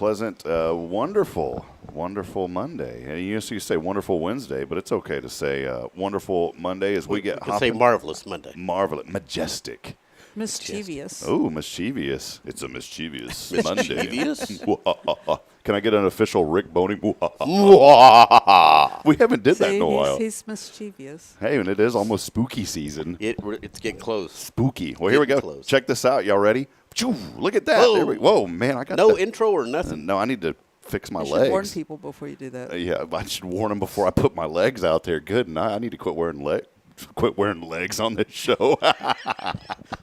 pleasant, wonderful Monday. And you say wonderful Wednesday, but it's okay to say wonderful Monday as we get hopping. Say marvelous Monday. Marvelous. Majestic. Mischievous. Oh, mischievous. It's a mischievous Monday. Mischievous? Can I get an official Rick Boning? We haven't did that in a while. He's mischievous. Hey, and it is almost spooky season. It's getting close. Spooky. Well, here we go. Close. Check this out. Y'all ready? Look at that. Whoa, man. I got no intro or nothing. No, I need to fix my You legs. should warn people before you do that. Yeah, I should warn them before I put my legs out there. Good night. I need to quit wearing legs on this show.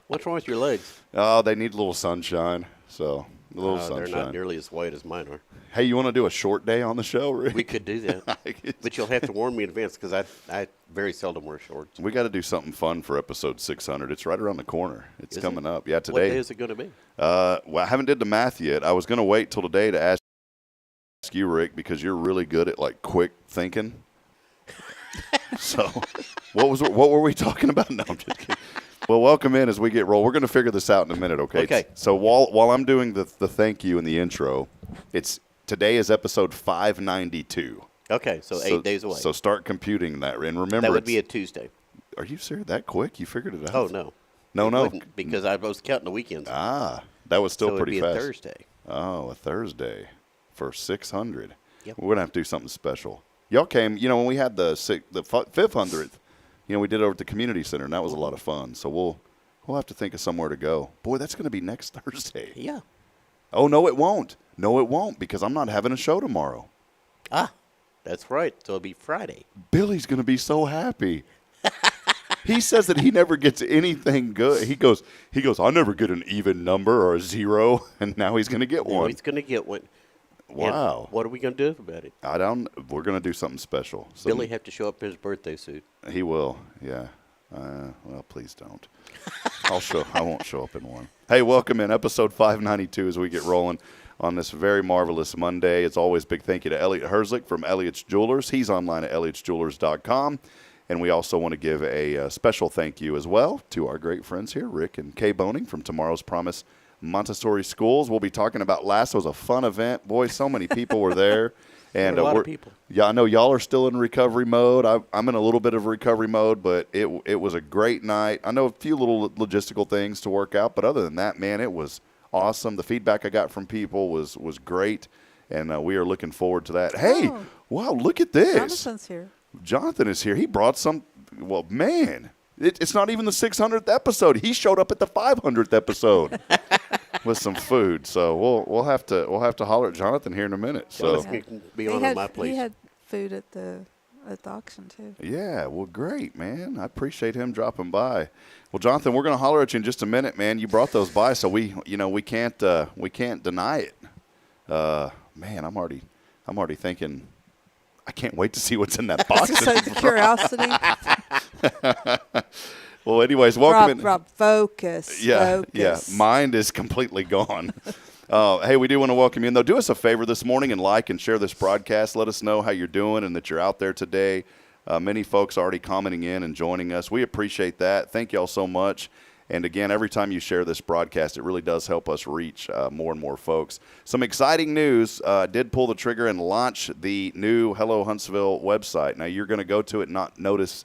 What's wrong with your legs? Oh, they need a little sunshine. So, a little sunshine. They're not nearly as white as mine are. Hey, you want to do a short day on the show, Rick? We could do that. But you'll have to warn me in advance because I very seldom wear shorts. We got to do something fun for episode 600. It's right around the corner. It's coming up. Yeah, today. What day is it going to be? Well, I haven't did the math yet. I was going to wait till today to ask you, Rick, because you're really good at, like, quick thinking. So, what were we talking about? No, I'm just kidding. Well, welcome in as we get rolled. We're going to figure this out in a minute, okay? Okay. So while I'm doing the thank you and the intro, today is episode 592. Okay, so 8 days away. So start computing that, and remember that would be a Tuesday. Are you serious? That quick? You figured it out? Oh no, no, because I was counting the weekends. That was still so pretty it'd be fast. A Thursday. Oh, a Thursday for 600. Yep. We're gonna have to do something special. Y'all came, when we had the 500th. We did it over at the community center, and that was a lot of fun. So we'll have to think of somewhere to go. Boy, that's going to be next Thursday. Yeah. Oh, no, it won't. No, it won't, because I'm not having a show tomorrow. Ah, that's right. So it'll be Friday. Billy's going to be so happy. He says that he never gets anything good. He goes, I never get an even number or a zero, and now he's going to get one. He's going to get one. Wow. And what are we going to do about it? We're going to do something special. Billy have to show up in his birthday suit. He will, yeah. Well, please don't. I won't show up in one. Hey, welcome in episode 592 as we get rolling on this very marvelous Monday. As always, big thank you to Elliot Herzlich from Elliot's Jewelers. He's online at elliotsjewelers.com. And we also want to give a special thank you as well to our great friends here, Rick and Kay Boning from Tomorrow's Promise Montessori Schools. We'll be talking about last. It was a fun event. Boy, so many people were there. And a lot of people. Yeah, I know y'all are still in recovery mode. I'm in a little bit of recovery mode, but it was a great night. I know a few little logistical things to work out, but other than that, man, it was awesome. The feedback I got from people was great, and we are looking forward to that. Hey, wow, look at this. Jonathan's here. Jonathan is here. He brought some. Well, man, it's not even the 600th episode. He showed up at the 500th episode with some food. So we'll have to holler at Jonathan here in a minute. So be on my place. He had food at the auction too. Yeah, well, great, man. I appreciate him dropping by. Well, Jonathan, we're gonna holler at you in just a minute, man. You brought those by, so we can't deny it. Man, I'm already thinking. I can't wait to see what's in that box. The curiosity. Well, anyways, welcome in. Rob, focus. Yeah, focus. yeah. Mind is completely gone. Hey, we do want to welcome you in, though. Do us a favor this morning and like and share this broadcast. Let us know how you're doing and that you're out there today. Many folks already commenting in and joining us. We appreciate that. Thank you all so much. And again, every time you share this broadcast, it really does help us reach more and more folks. Some exciting news. Did pull the trigger and launch the new Hello Huntsville website. Now, you're going to go to it and not notice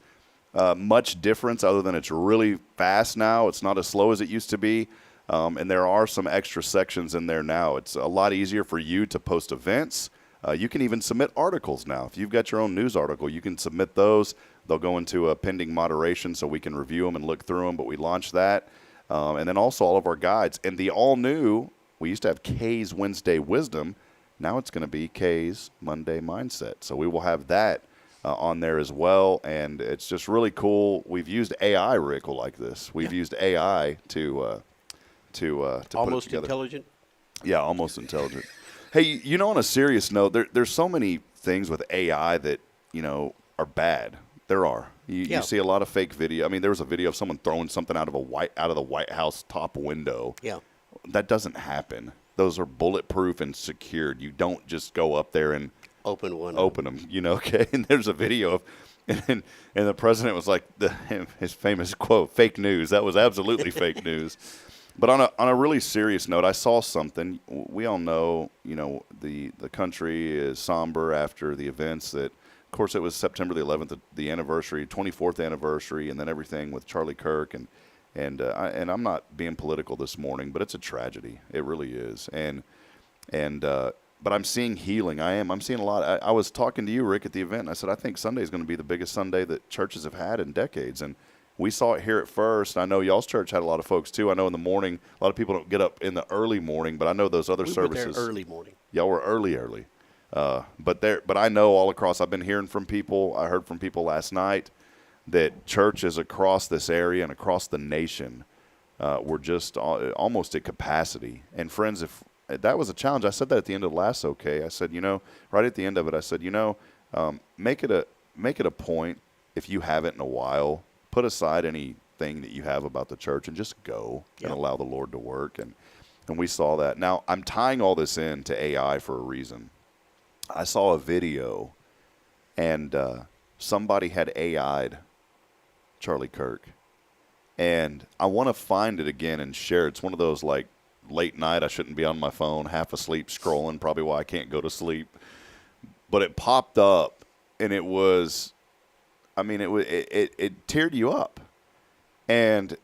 much difference other than it's really fast now. It's not as slow as it used to be. And there are some extra sections in there now. It's a lot easier for you to post events. You can even submit articles now. If you've got your own news article, you can submit those. They'll go into a pending moderation so we can review them and look through them, but we launched that. And then also all of our guides. And the all-new, we used to have Kay's Wednesday Wisdom. Now it's going to be Kay's Monday Mindset. So we will have that on there as well. And it's just really cool. We've used AI, Rick, will like this. We've used AI to put it Almost together. intelligent? Yeah, almost intelligent. Hey, on a serious note, there's so many things with AI that, are bad. There are. You see a lot of fake video. I mean, there was a video of someone throwing something out of the White House top window. Yeah. That doesn't happen. Those are bulletproof and secured. You don't just go up there and open them, okay? And there's a video of and the president was like his famous quote, "Fake news." That was absolutely fake news. But on a really serious note, I saw something. We all know, the country is somber after the events that, of course, it was September the 11th, the anniversary, 24th anniversary, and then everything with Charlie Kirk. And I'm not being political this morning, but it's a tragedy. It really is. But I'm seeing healing. I'm seeing a lot. I was talking to you, Rick, at the event, and I said, I think Sunday is going to be the biggest Sunday that churches have had in decades. And we saw it here at first. I know y'all's church had a lot of folks, too. I know in the morning, a lot of people don't get up in the early morning, but I know those other services. We were there early morning. Y'all were early. But I know all across, I've been hearing from people, I heard from people last night, that churches across this area and across the nation were just almost at capacity. And friends, if that was a challenge, I said that at the end of last OK. I said, right at the end of it, I said, make it a point, if you haven't in a while, put aside anything that you have about the church and just go and allow the Lord to work. And we saw that. Now, I'm tying all this into AI for a reason. I saw a video, and somebody had AI'd Charlie Kirk. And I want to find it again and share it. It's one of those, like, late night, I shouldn't be on my phone, half asleep, scrolling, probably why I can't go to sleep. But it popped up, and it was, it teared you up. And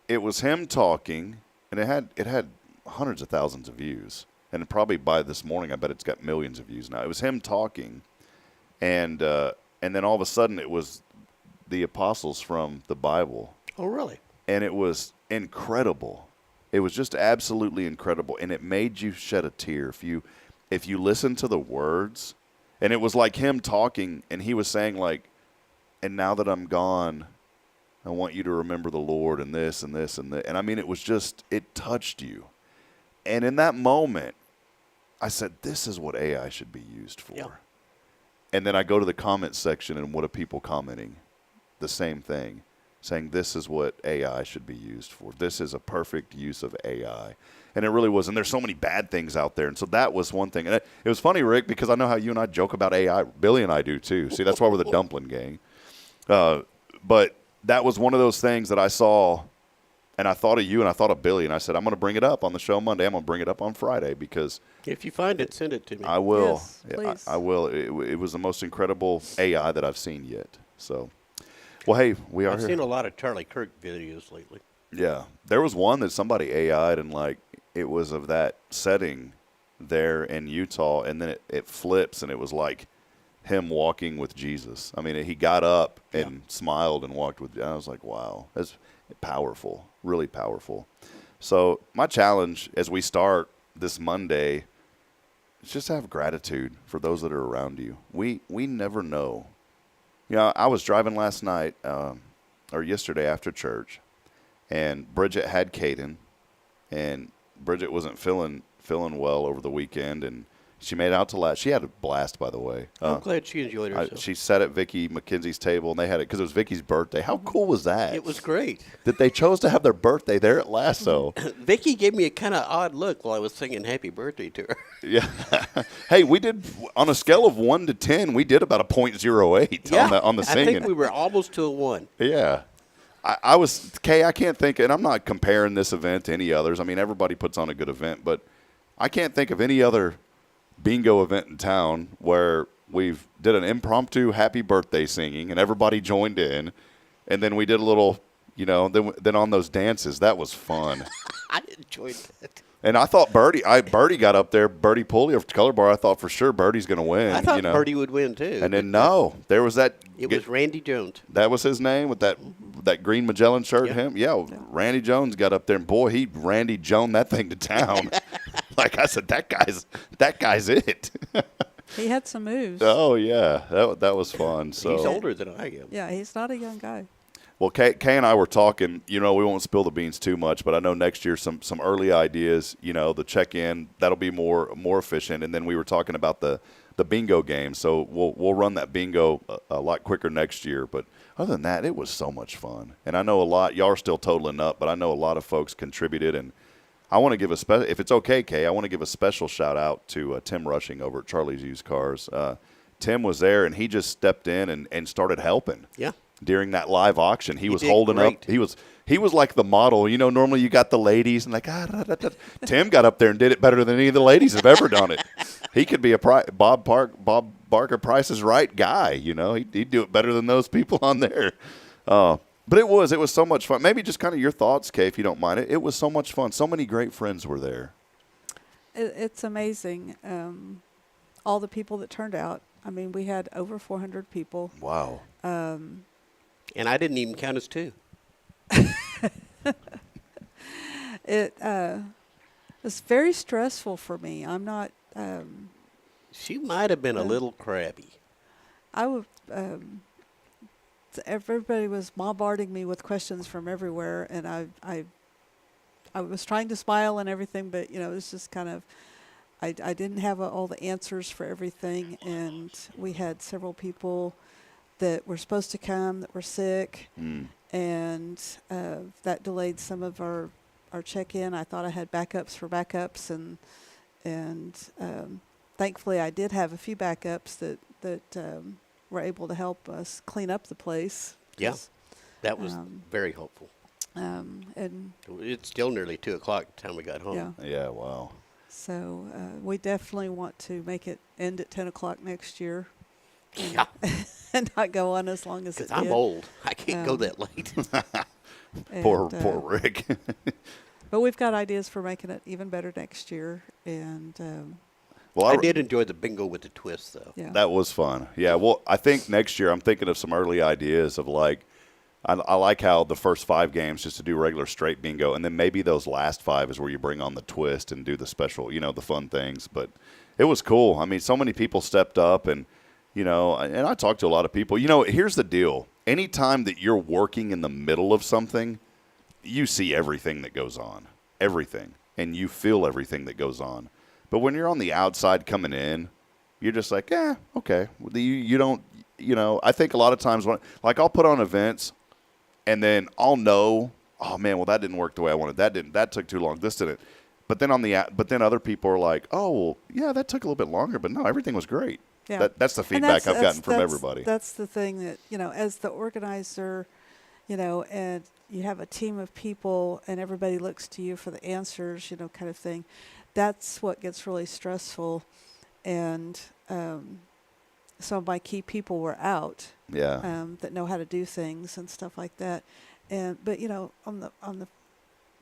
it was him talking, and it had hundreds of thousands of views. And probably by this morning, I bet it's got millions of views now. It was him talking, and then all of a sudden it was the apostles from the Bible. Oh, really? And it was incredible. It was just absolutely incredible, and it made you shed a tear if you listen to the words. And it was like him talking, and he was saying, like, and now that I'm gone, I want you to remember the Lord and this and this and that. And it was just, it touched you. And in that moment, I said, this is what AI should be used for. Yeah. And then I go to the comment section, and what are people commenting? The same thing, saying this is what AI should be used for. This is a perfect use of AI. And it really was. And there's so many bad things out there. And so that was one thing. And it was funny, Rick, because I know how you and I joke about AI. Billy and I do, too. See, that's why we're the dumpling gang. But that was one of those things that I saw, and I thought of you and I thought of Billy. And I said, I'm going to bring it up on the show Monday. I'm going to bring it up on Friday because if you find it, send it to me. I will. Yes, please. I will. It was the most incredible AI that I've seen yet. So, well, hey, we are I've here. seen a lot of Charlie Kirk videos lately. Yeah. There was one that somebody AI'd, and like it was of that setting there in Utah, and then it flips, and it was like him walking with Jesus. He got up and smiled and walked with. I was like, wow, that's powerful, really powerful. So my challenge as we start this Monday is just have gratitude for those that are around you. We never know. I was driving last night or yesterday after church, and Bridget had Caden, and Bridget wasn't feeling well over the weekend, and she made it out to last. She had a blast, by the way. I'm glad she enjoyed herself. She sat at Vicky McKenzie's table, and they had it because it was Vicky's birthday. How cool was that? It was great. That they chose to have their birthday there at Lasso. Vicky gave me a kind of odd look while I was singing happy birthday to her. Yeah. Hey, we did, on a scale of 1 to 10, we did about a 0.08 on the singing. I think we were almost to a 1. Yeah. I was, Kay, I can't think, and I'm not comparing this event to any others. Everybody puts on a good event, but I can't think of any other bingo event in town where we've did an impromptu happy birthday singing and everybody joined in, and then we did a little, then on those dances. That was fun. I enjoyed that. And I thought Birdie got up there, Birdie Pulley of Color Bar. I thought for sure Birdie's going to win. I thought Birdie would win too. And then no, there was that. It was Randy Jones. That was his name with that green Magellan shirt. Yeah. Him, yeah. Randy Jones got up there, and boy, he Randy Jones that thing to town. Like I said, that guy's it. He had some moves. Oh yeah, that was fun. So he's older than I am. Yeah, he's not a young guy. Well, Kay and I were talking, we won't spill the beans too much, but I know next year some early ideas, the check-in, that'll be more efficient. And then we were talking about the bingo game. So we'll run that bingo a lot quicker next year. But other than that, it was so much fun. And I know a lot, y'all are still totaling up, but I know a lot of folks contributed. And I want to give if it's okay, Kay, I want to give a special shout out to Tim Rushing over at Charlie's Used Cars. Tim was there, and he just stepped in and started helping. Yeah. During that live auction, he was did holding great. up. He was he was like the model. You know, normally you got the ladies and like, Tim got up there and did it better than any of the ladies have ever done it. He could be a Bob Barker Price is Right guy. You know, he'd do it better than those people on there. But it was so much fun. Maybe just kind of your thoughts, Kay, if you don't mind. It was so much fun. So many great friends were there. It's amazing, all the people that turned out. I mean, we had over 400 people. Wow. And I didn't even count us two. It was very stressful for me. I'm not. She might have been a little crabby. I would. Everybody was bombarding me with questions from everywhere, and I was trying to smile and everything, but it was just kind of. I didn't have all the answers for everything, and we had several people that were supposed to come that were sick, and that delayed some of our check-in. I thought I had backups for backups, and thankfully I did have a few backups that were able to help us clean up the place. Yeah, that was very helpful. And it's still nearly 2:00 the time we got home. Yeah, wow. So we definitely want to make it end at 10 o'clock next year. Yeah. And not go on as long as it did. Because I'm old. I can't go that late. Poor Rick. But we've got ideas for making it even better next year. And well, I did enjoy the bingo with the twist, though. yeah. That was fun. Yeah, well, I think next year I'm thinking of some early ideas of like, I like how the first 5 games just to do regular straight bingo, and then maybe those last 5 is where you bring on the twist and do the special, the fun things. But it was cool. I mean, so many people stepped up, and and I talked to a lot of people. Here's the deal. Anytime that you're working in the middle of something, you see everything that goes on, everything, and you feel everything that goes on. But when you're on the outside coming in, you're just like, okay. You don't, I think a lot of times I'll put on events, and then I'll know, oh man, well that didn't work the way I wanted. That took too long. This didn't. But then then other people are like, oh well, yeah, that took a little bit longer, but no, everything was great. Yeah. That's the feedback I've gotten from everybody. That's the thing that, as the organizer, and you have a team of people and everybody looks to you for the answers, kind of thing. That's what gets really stressful. And some of my key people were out. Yeah. That know how to do things and stuff like that. But on the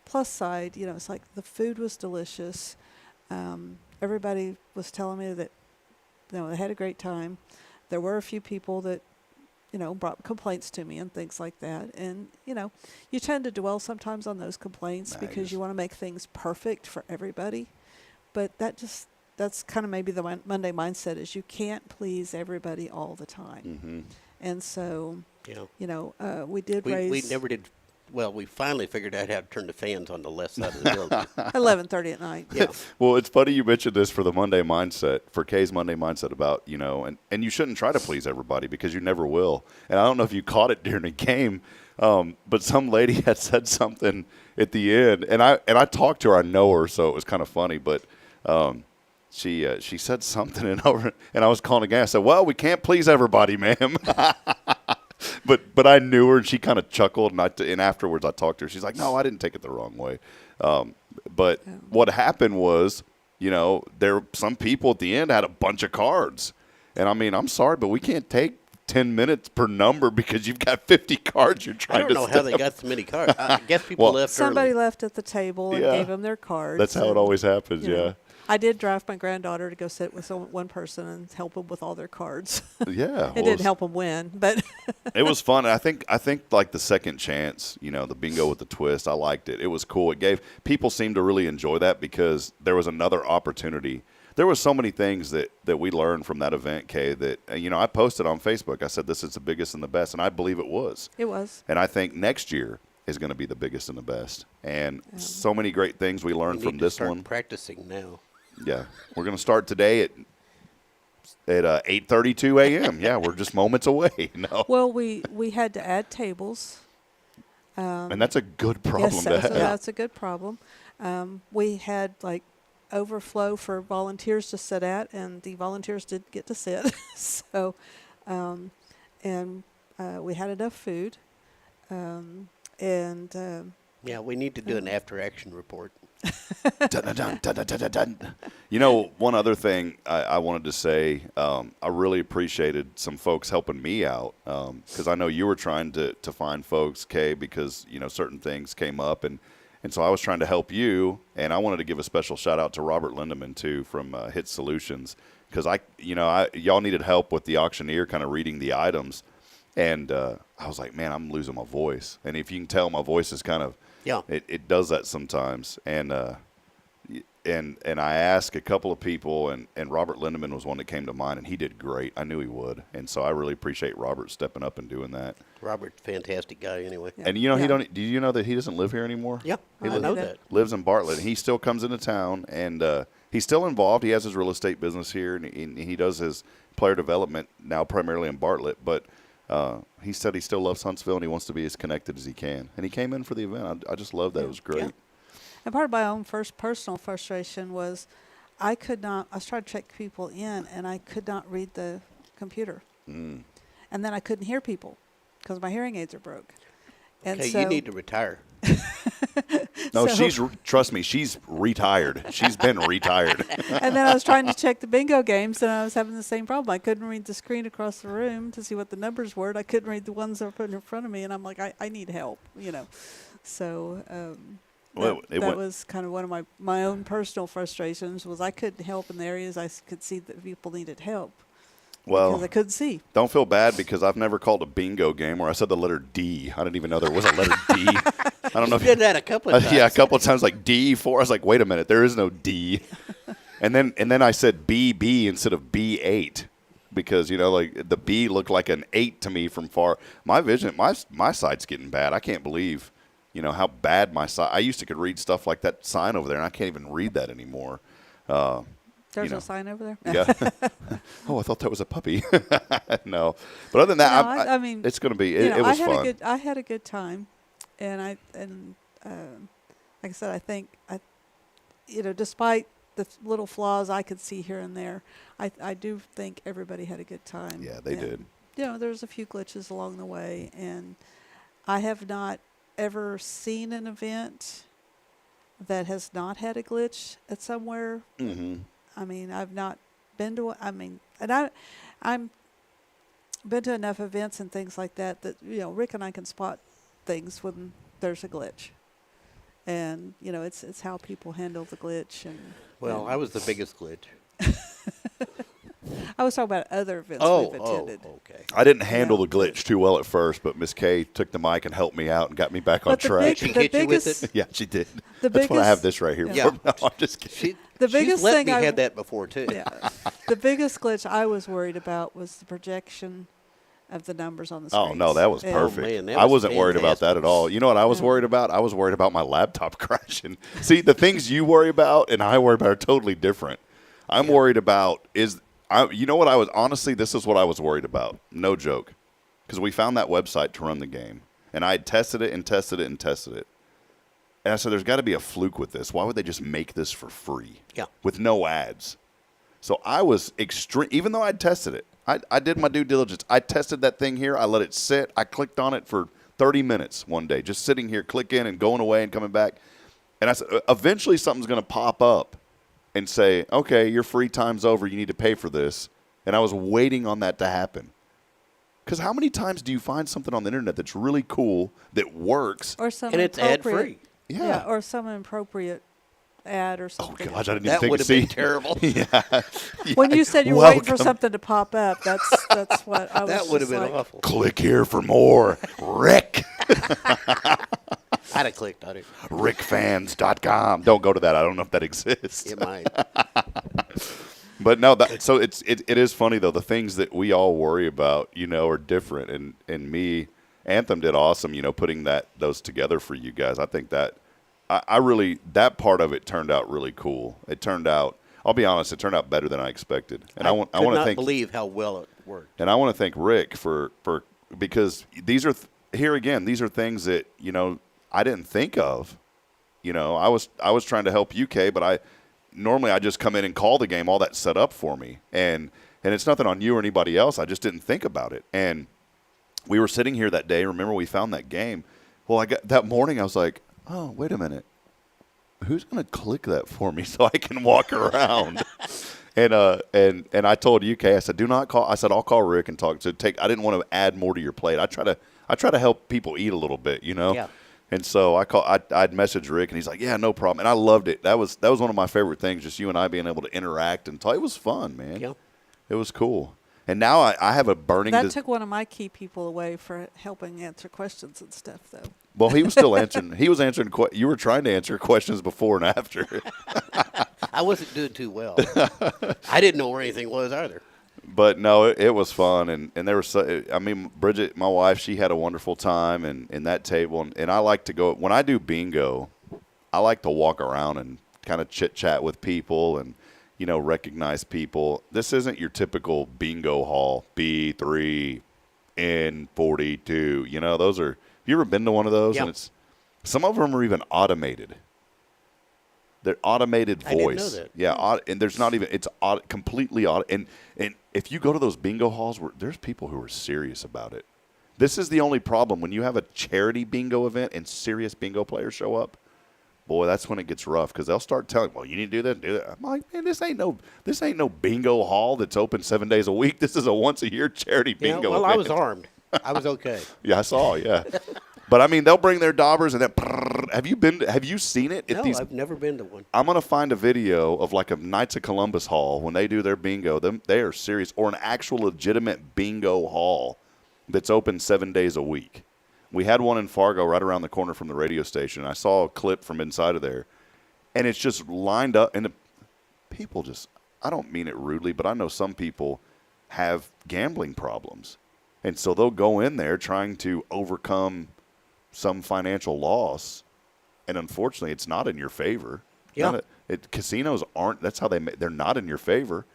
plus side, it's like the food was delicious. Everybody was telling me that they had a great time. There were a few people that brought complaints to me and things like that. And you tend to dwell sometimes on those complaints because you want to make things perfect for everybody. But that's kind of maybe the Monday mindset is you can't please everybody all the time. Mm-hmm. And so, we did We raise never did. Well, we finally figured out how to turn the fans on the left side of the building. 11:30 at night. Yeah. Well, it's funny you mentioned this for the Monday mindset, for Kay's Monday mindset about, and you shouldn't try to please everybody because you never will. And I don't know if you caught it during the game, but some lady had said something at the end, and I talked to her, I know her, so it was kind of funny, but she said something, and I was calling again. I said, well, we can't please everybody, ma'am. But I knew her, and she kind of chuckled, and afterwards I talked to her. She's like, no, I didn't take it the wrong way. But what happened was, some people at the end had a bunch of cards. And, I mean, I'm sorry, but we can't take 10 minutes per number because you've got 50 cards you're trying to I don't know how they got so many cards. I guess people left Somebody early. left at the table and gave them their cards. That's how it always happens, yeah. I did drive my granddaughter to go sit with one person and help them with all their cards. Yeah. It didn't help them win, but it was fun. I think like the second chance, the bingo with the twist, I liked it. It was cool. People seemed to really enjoy that because there was another opportunity. There was so many things that we learned from that event, Kay, that, I posted on Facebook. I said, this is the biggest and the best, and I believe it was. It was. And I think next year is going to be the biggest and the best. And so many great things we learned from this one. Practicing now. Yeah. We're going to start today at 8:32 a.m. Yeah, we're just moments away. No. Well, we had to add tables. And that's a good problem yes, to have. that's a good problem. We had overflow for volunteers to sit at, and the volunteers did get to sit. So, we had enough food. And Yeah, we need to do an after-action report. Dun, dun, dun, dun, dun, dun, dun. You know, one other thing I wanted to say, I really appreciated some folks helping me out because I know you were trying to find folks, Kay, because, you know, certain things came up. And so I was trying to help you, and I wanted to give a special shout-out to Robert Lindeman, too, from Hit Solutions, because y'all needed help with the auctioneer kind of reading the items. And I was like, man, I'm losing my voice. And if you can tell, my voice is kind of, it does that sometimes. And I asked a couple of people, and Robert Lindeman was one that came to mind, and he did great. I knew he would. And so I really appreciate Robert stepping up and doing that. Robert's a fantastic guy anyway. Yeah. And, you know, Yeah. do you know that he doesn't live here anymore? Yeah, I I know know that. Lives in Bartlett. He still comes into town, and he's still involved. He has his real estate business here, and he does his player development now primarily in Bartlett. But he said he still loves Huntsville, and he wants to be as connected as he can. And he came in for the event. I just love that. It was great. Yeah. And part of my own first personal frustration was I was trying to check people in, and I could not read the computer. Mm. And then I couldn't hear people because my hearing aids are broke. And Okay, so, you need to retire. No, So- trust me, she's retired. She's been retired. And then I was trying to check the bingo games, and I was having the same problem. I couldn't read the screen across the room to see what the numbers were. And I couldn't read the ones that were put in front of me, and I'm like, I need help, you know. So Well, that was kind of one of my own personal frustrations was I couldn't help in the areas I could see that people needed help because Well, I couldn't see. don't feel bad because I've never called a bingo game where I said the letter D. I didn't even know there was a letter D. I don't know if You did that a couple of times. yeah, a couple of times like D4. I was like, wait a minute, there is no D. And then I said BB instead of B8 because, you know, like the B looked like an 8 to me from far. My vision, my sight's getting bad. I can't believe, you know, how bad my sight. I used to could read stuff like that sign over there, and I can't even read that anymore. There's know. a sign over there. Yeah. Oh, I thought that was a puppy. No. But other than that, No, I mean, it's going to be, you it know, was fun. I had a good time, and like I said, I think you know, despite the little flaws I could see here and there, I do think everybody had a good time. Yeah, they And, did. You know, there's a few glitches along the way, and I have not ever seen an event that has not had a glitch at somewhere. Mm-hmm. I mean, I've not been to. I'm been to enough events and things like that you know, Rick and I can spot things when there's a glitch, and you know, it's how people handle the glitch. And Well, I was the biggest glitch. I was talking about other events we've attended. Okay. I didn't handle Yeah. the glitch too well at first, but Miss Kay took the mic and helped me out and got me back on But the track. She the hit you with biggest, it? Yeah, she did. the That's what I biggest- have this right here. Yeah. for. No, I'm just kidding. The She's biggest let thing me I- had that before too. yeah, the biggest glitch I was worried about was the projection of the numbers on the screen. Oh, no, that was Yeah. perfect. man, that I was wasn't worried about that fantastic. at all. You know what I was Yeah. worried about? I was worried about my laptop crashing. See, the things you worry about and I worry about are totally different. I'm worried about you know what I was, honestly, this is what I was worried about. No joke. Because we found that website to run the game. And I had tested it and tested it and tested it. And I said, there's got to be a fluke with this. Why would they just make this for free? Yeah. With no ads. So I was extreme, even though I'd tested it. I did my due diligence. I tested that thing here. I let it sit. I clicked on it for 30 minutes one day, just sitting here, clicking and going away and coming back. And I said, eventually something's going to pop up and say, okay, your free time's over. You need to pay for this. And I was waiting on that to happen. Because how many times do you find something on the internet that's really cool, that works? or some And it's inappropriate- ad-free. Yeah. or some inappropriate ad or Oh, something. gosh, I didn't even That think would to have been see. terrible. Yeah. When you said you were waiting for Welcome. something to pop up, that's what I was. That would have just been like, awful. Click here for more. Rick. I'd have clicked on it. RickFans.com. Don't go to that. I don't know if that exists. It might. But no, so it is funny though. The things that we all worry about, you know, are different. And me, Anthem did awesome, you know, putting those together for you guys. I think that I really, that part of it turned out really cool. It turned out, I'll be honest, it turned out better than I expected. And I want could to not thank believe how well it worked. And I want to thank Rick for because these are here again. These are things that, you know, I didn't think of. You know, I was trying to help UK, but normally I just come in and call the game. All that's set up for me, and it's nothing on you or anybody else. I just didn't think about it. And we were sitting here that day. Remember, we found that game. Well, I got that morning. I was like, oh, wait a minute. Who's going to click that for me so I can walk around? And I told UK, I said, do not call. I said, I'll call Rick and talk to take. I didn't want to add more to your plate. I try to help people eat a little bit, you know? Yeah. And so I'd messaged Rick, and he's like, yeah, no problem. And I loved it. That was one of my favorite things, just you and I being able to interact and talk. It was fun, man. Yeah. It was cool. And now I have a burning. That took one of my key people away for helping answer questions and stuff, though. Well, he was still answering. He was answering. You were trying to answer questions before and after. I wasn't doing too well. I didn't know where anything was either. But no, it was fun, and there was. I mean, Bridget, my wife, she had a wonderful time, and in that table, and I like to go when I do bingo. I like to walk around and kind of chit chat with people, and recognize people. This isn't your typical bingo hall. B3, N42. Those are. Have you ever been to one of those? Yeah. And some of them are even automated. They're automated voice. I didn't know that. Yeah, and there's not even completely auto. And if you go to those bingo halls, there's people who are serious about it. This is the only problem when you have a charity bingo event and serious bingo players show up. Boy, that's when it gets rough because they'll start telling, "Well, you need to do that, do that." I'm like, man, this ain't no bingo hall that's open 7 days a week. This is a once a year charity bingo. Well, event. I was armed. I was okay. Yeah, I saw. Yeah. But I mean, they'll bring their daubers and that. Have you seen it? No, I've never been to one. I'm gonna find a video of like a Knights of Columbus hall when they do their bingo. They are serious, or an actual legitimate bingo hall that's open 7 days a week. We had one in Fargo right around the corner from the radio station. I saw a clip from inside of there, and it's just lined up. And the people I don't mean it rudely, but I know some people have gambling problems, and so they'll go in there trying to overcome some financial loss, and unfortunately, it's not in your favor. Yeah. Casinos aren't. That's how they're not in your favor.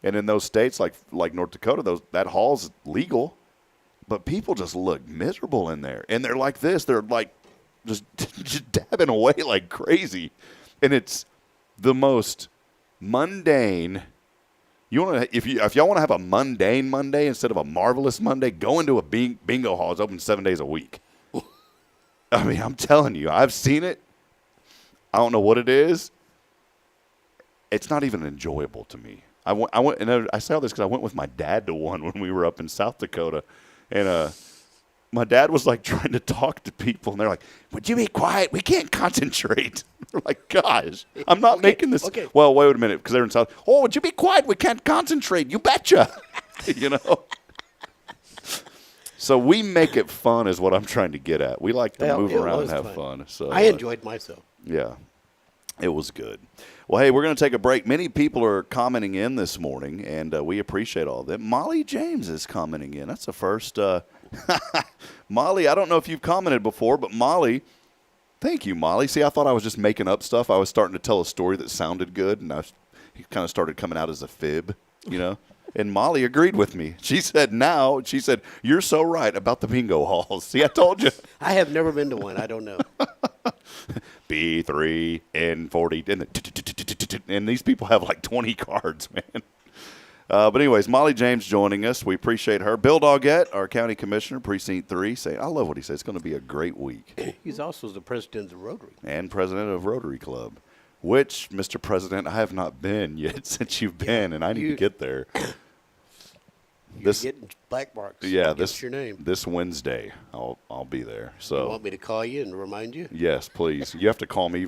And in those states like North Dakota, that hall's legal, but people just look miserable in there, and they're like this. They're like just dabbing away like crazy, and it's the most mundane. If y'all want to have a mundane Monday instead of a marvelous Monday, go into a bingo hall. It's open 7 days a week. I mean, I'm telling you, I've seen it. I don't know what it is. It's not even enjoyable to me. I went, and I say all this because I went with my dad to one when we were up in South Dakota, and my dad was like trying to talk to people, and they're like, "Would you be quiet? We can't concentrate." We're like, "Gosh, I'm not making this." Okay. Well, wait a minute, because they're in South. Oh, would you be quiet? We can't concentrate. You betcha. So we make it fun is what I'm trying to get at. We like to move around and have fun. So I enjoyed myself. Yeah, it was good. Well, hey, we're going to take a break. Many people are commenting in this morning, and we appreciate all of them. Molly James is commenting in. That's the first. Molly, I don't know if you've commented before, but Molly, thank you, Molly. See, I thought I was just making up stuff. I was starting to tell a story that sounded good, and it kind of started coming out as a fib, And Molly agreed with me. She said, "You're so right about the bingo halls." See, I told you. I have never been to one. I don't know. B3, N40, and these people have like 20 cards, man. But anyways, Molly James joining us. We appreciate her. Bill Doggett, our county commissioner, Precinct 3, saying, I love what he says. It's going to be a great week. He's also the president of Rotary. And president of Rotary Club, which, Mr. President, I have not been yet since you've been, and I need to get there. You're getting black marks. Yeah, What's your name? This Wednesday, I'll be there. So You want me to call you and remind you? yes, please. You have to call me.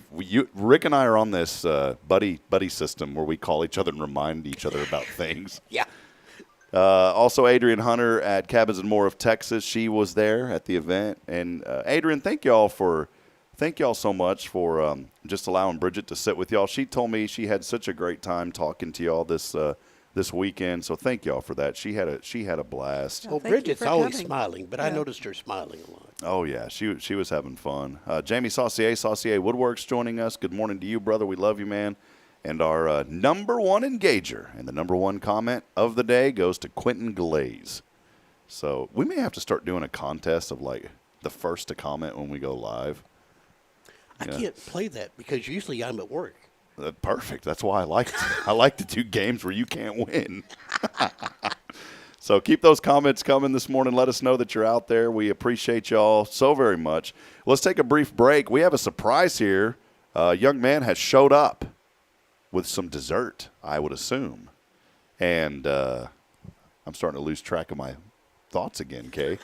Rick and I are on this buddy system where we call each other and remind each other about things. Yeah. Also, Adrian Hunter at Cabins and More of Texas. She was there at the event. And Adrian, thank y'all so much for just allowing Bridget to sit with y'all. She told me she had such a great time talking to y'all this weekend, so thank y'all for that. She had a blast. Well, Bridget's always smiling, but I noticed her smiling a lot. Oh yeah, she was having fun. Jamie Saucier Woodworks joining us. Good morning to you, brother. We love you, man. And our number one engager and the number one comment of the day goes to Quentin Glaze. So we may have to start doing a contest of like the first to comment when we go live. I can't play that because usually I'm at work. Perfect. That's why I like to do games where you can't win. So keep those comments coming this morning. Let us know that you're out there. We appreciate y'all so very much. Let's take a brief break. We have a surprise here. A young man has showed up with some dessert, I would assume. And I'm starting to lose track of my thoughts again, Kay.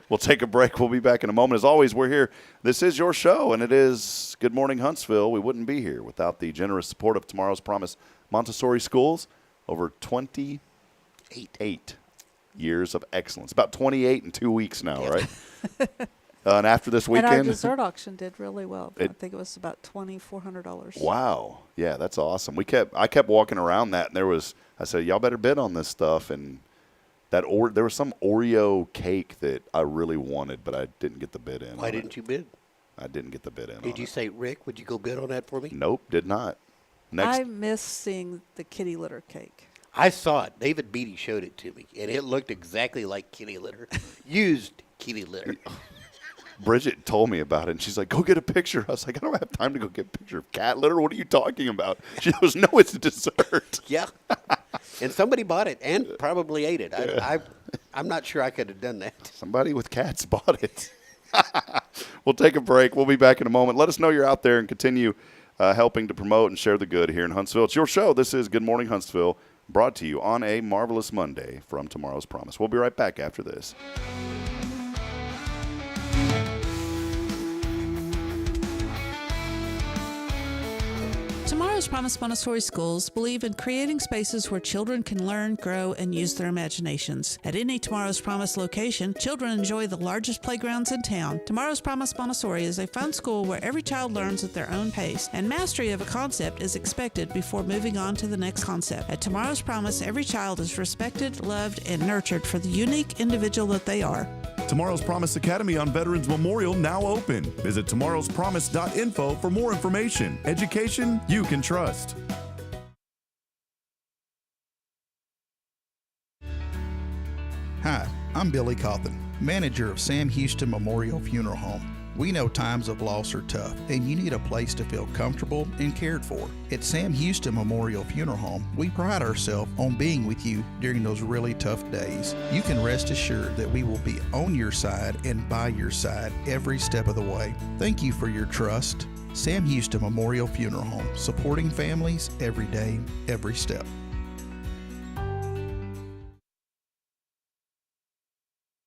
We'll take a break. We'll be back in a moment. As always, we're here. This is your show, and it is Good Morning Huntsville. We wouldn't be here without the generous support of Tomorrow's Promise Montessori Schools. Over 28 years of excellence. About 28 in 2 weeks now, right? And after this weekend. And our dessert auction did really well. I think it was about $2,400. Wow. Yeah, that's awesome. I kept walking around that, and I said, y'all better bid on this stuff. And there was some Oreo cake that I really wanted, but I didn't get the bid in. Why didn't you bid? I didn't get the bid in. Did you say, Rick, would you go bid on that for me? Nope, did not. I miss seeing the kitty litter cake. I saw it. David Beatty showed it to me, and it looked exactly like kitty litter. Used kitty litter. Bridget told me about it, and she's like, go get a picture. I was like, I don't have time to go get a picture of cat litter. What are you talking about? She goes, no, it's a dessert. Yeah. And somebody bought it and probably ate it. I'm not sure I could have done that. Somebody with cats bought it. We'll take a break. We'll be back in a moment. Let us know you're out there and continue helping to promote and share the good here in Huntsville. It's your show. This is Good Morning Huntsville, brought to you on a marvelous Monday from Tomorrow's Promise. We'll be right back after this. Tomorrow's Promise Montessori schools believe in creating spaces where children can learn, grow, and use their imaginations. At any Tomorrow's Promise location, children enjoy the largest playgrounds in town. Tomorrow's Promise Montessori is a fun school where every child learns at their own pace, and mastery of a concept is expected before moving on to the next concept. At Tomorrow's Promise, every child is respected, loved, and nurtured for the unique individual that they are. Tomorrow's Promise Academy on Veterans Memorial now open. Visit tomorrowspromise.info for more information. Education you can trust. Hi, I'm Billy Cawthon, manager of Sam Houston Memorial Funeral Home. We know times of loss are tough, and you need a place to feel comfortable and cared for. At Sam Houston Memorial Funeral Home, we pride ourselves on being with you during those really tough days. You can rest assured that we will be on your side and by your side every step of the way. Thank you for your trust. Sam Houston Memorial Funeral Home, supporting families every day, every step.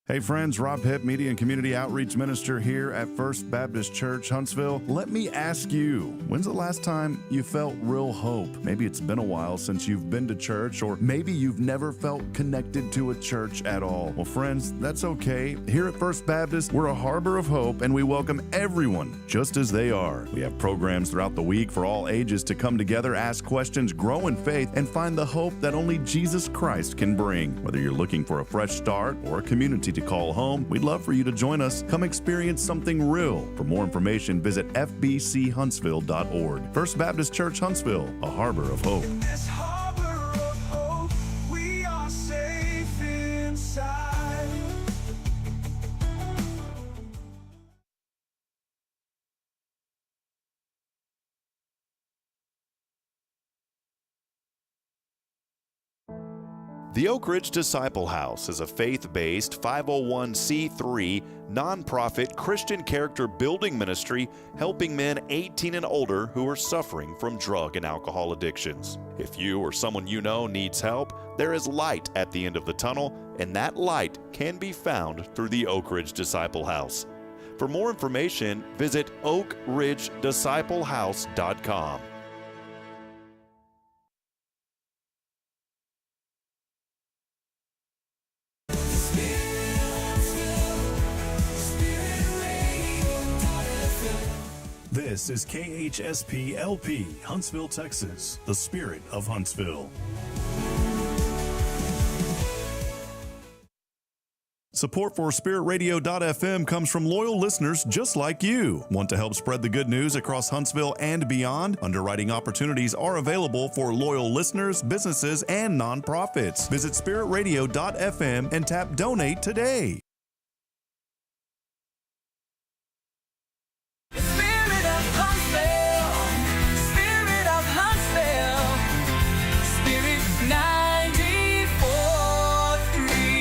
Hey friends, Rob Hipp, Media and Community Outreach Minister here at First Baptist Church, Huntsville. Let me ask you, when's the last time you felt real hope? Maybe it's been a while since you've been to church, or maybe you've never felt connected to a church at all. Well, friends, that's okay. Here at First Baptist, we're a harbor of hope, and we welcome everyone just as they are. We have programs throughout the week for all ages to come together, ask questions, grow in faith, and find the hope that only Jesus Christ can bring. Whether you're looking for a fresh start or a community to call home, we'd love for you to join us. Come experience something real. For more information, visit fbchuntsville.org. First Baptist Church Huntsville, a harbor of hope. In this harbor of hope, we are safe inside. The Oak Ridge Disciple House is a faith-based 501c3 nonprofit Christian character building ministry helping men 18 and older who are suffering from drug and alcohol addictions. If you or someone you know needs help, there is light at the end of the tunnel, and that light can be found through the Oak Ridge Disciple House. For more information, visit oakridgedisciplehouse.com. This is KHSP LP, Huntsville, Texas, the spirit of Huntsville. Support for SpiritRadio.fm comes from loyal listeners just like you. Want to help spread the good news across Huntsville and beyond? Underwriting opportunities are available for loyal listeners, businesses, and nonprofits. Visit SpiritRadio.fm and tap Donate today. Spirit 94.3.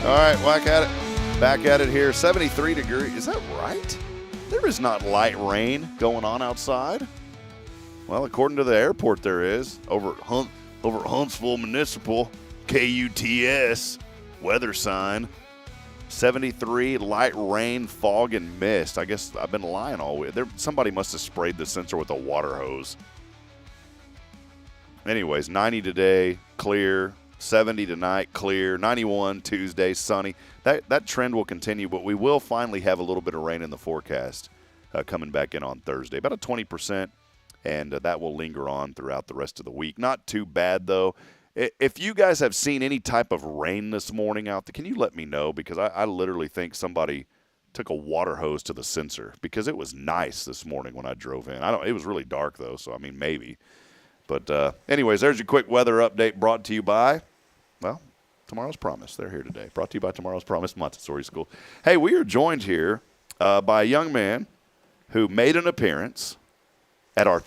All right, back at it here. 73 degrees. Is that right? There is not light rain going on outside. Well, according to the airport, there is. Over at Huntsville Municipal, KUTS, weather sign. 73, light rain, fog, and mist. I guess I've been lying all week. Somebody must have sprayed the sensor with a water hose. Anyways, 90 today, clear. 70 tonight, clear. 91 Tuesday, sunny. That trend will continue, but we will finally have a little bit of rain in the forecast coming back in on Thursday. About a 20%, and that will linger on throughout the rest of the week. Not too bad, though. If you guys have seen any type of rain this morning out there, can you let me know? Because I literally think somebody took a water hose to the sensor because it was nice this morning when I drove in. It was really dark, though, so, I mean, maybe. But anyways, there's your quick weather update brought to you by, well, Tomorrow's Promise. They're here today. Brought to you by Tomorrow's Promise Montessori School. Hey, we are joined here by a young man who made an appearance at our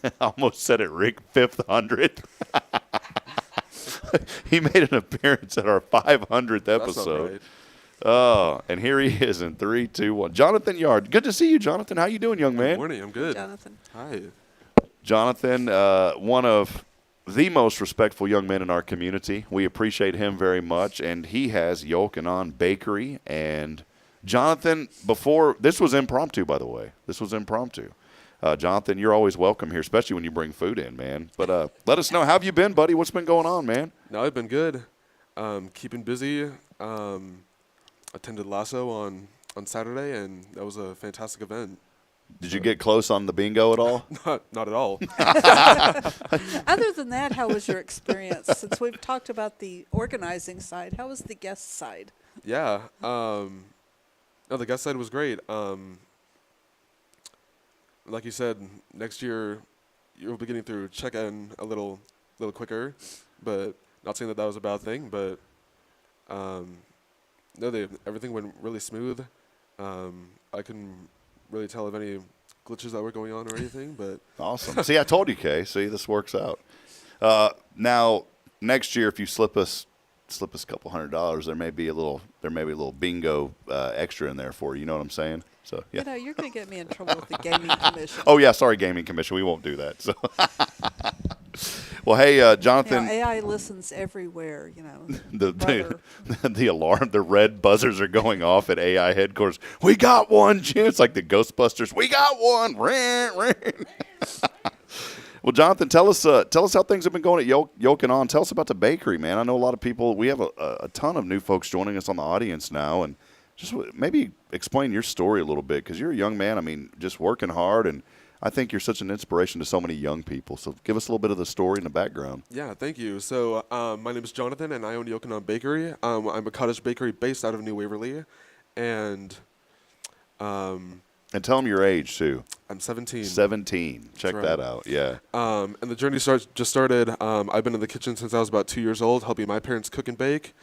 I almost said it, Rick, 500. He made an appearance at our 500th episode. Right. Oh, and here he is in 3, 2, 1. Jonathan Yard. Good to see you, Jonathan. How you doing, young man? Good morning. I'm good. Jonathan. Hi. Jonathan, one of the most respectful young men in our community. We appreciate him very much, and he has Yokanon Bakery. And Jonathan, this was impromptu, by the way. This was impromptu. Jonathan, you're always welcome here, especially when you bring food in, man. But let us know. How have you been, buddy? What's been going on, man? No, I've been good. Keeping busy. Attended Lasso on Saturday, and that was a fantastic event. Did you get close on the bingo at all? Not at all. Other than that, how was your experience? Since we've talked about the organizing side, how was the guest side? Yeah. No, the guest side was great. Like you said, next year you'll be getting through check-in a little quicker, but not saying that was a bad thing. But no, everything went really smooth. I couldn't really tell of any glitches that were going on or anything, but awesome. See, I told you, Kay. See, this works out. Now, next year, if you slip us a couple $100, there may be a little bingo extra in there for you. You know what I'm saying? So yeah. You know, you're going to get me in trouble with the gaming commission. Oh yeah, sorry, gaming commission. We won't do that. So. Well, hey, Jonathan. AI listens everywhere. You know, the alarm, the red buzzers are going off at AI headquarters. We got one, Jim. It's like the Ghostbusters. We got one. Ring. Well, Jonathan, tell us how things have been going at Yokanon. Tell us about the bakery, man. I know a lot of people. We have a ton of new folks joining us on the audience now, and just maybe explain your story a little bit because you're a young man. I mean, just working hard, and I think you're such an inspiration to so many young people. So give us a little bit of the story and the background. yeah, thank you. So my name is Jonathan, and I own Yokanon Bakery. I'm a cottage bakery based out of New Waverly, and tell them your age too. I'm 17. 17. Check right. that out. Yeah. And the journey just started. I've been in the kitchen since I was about 2 years old, helping my parents cook and bake.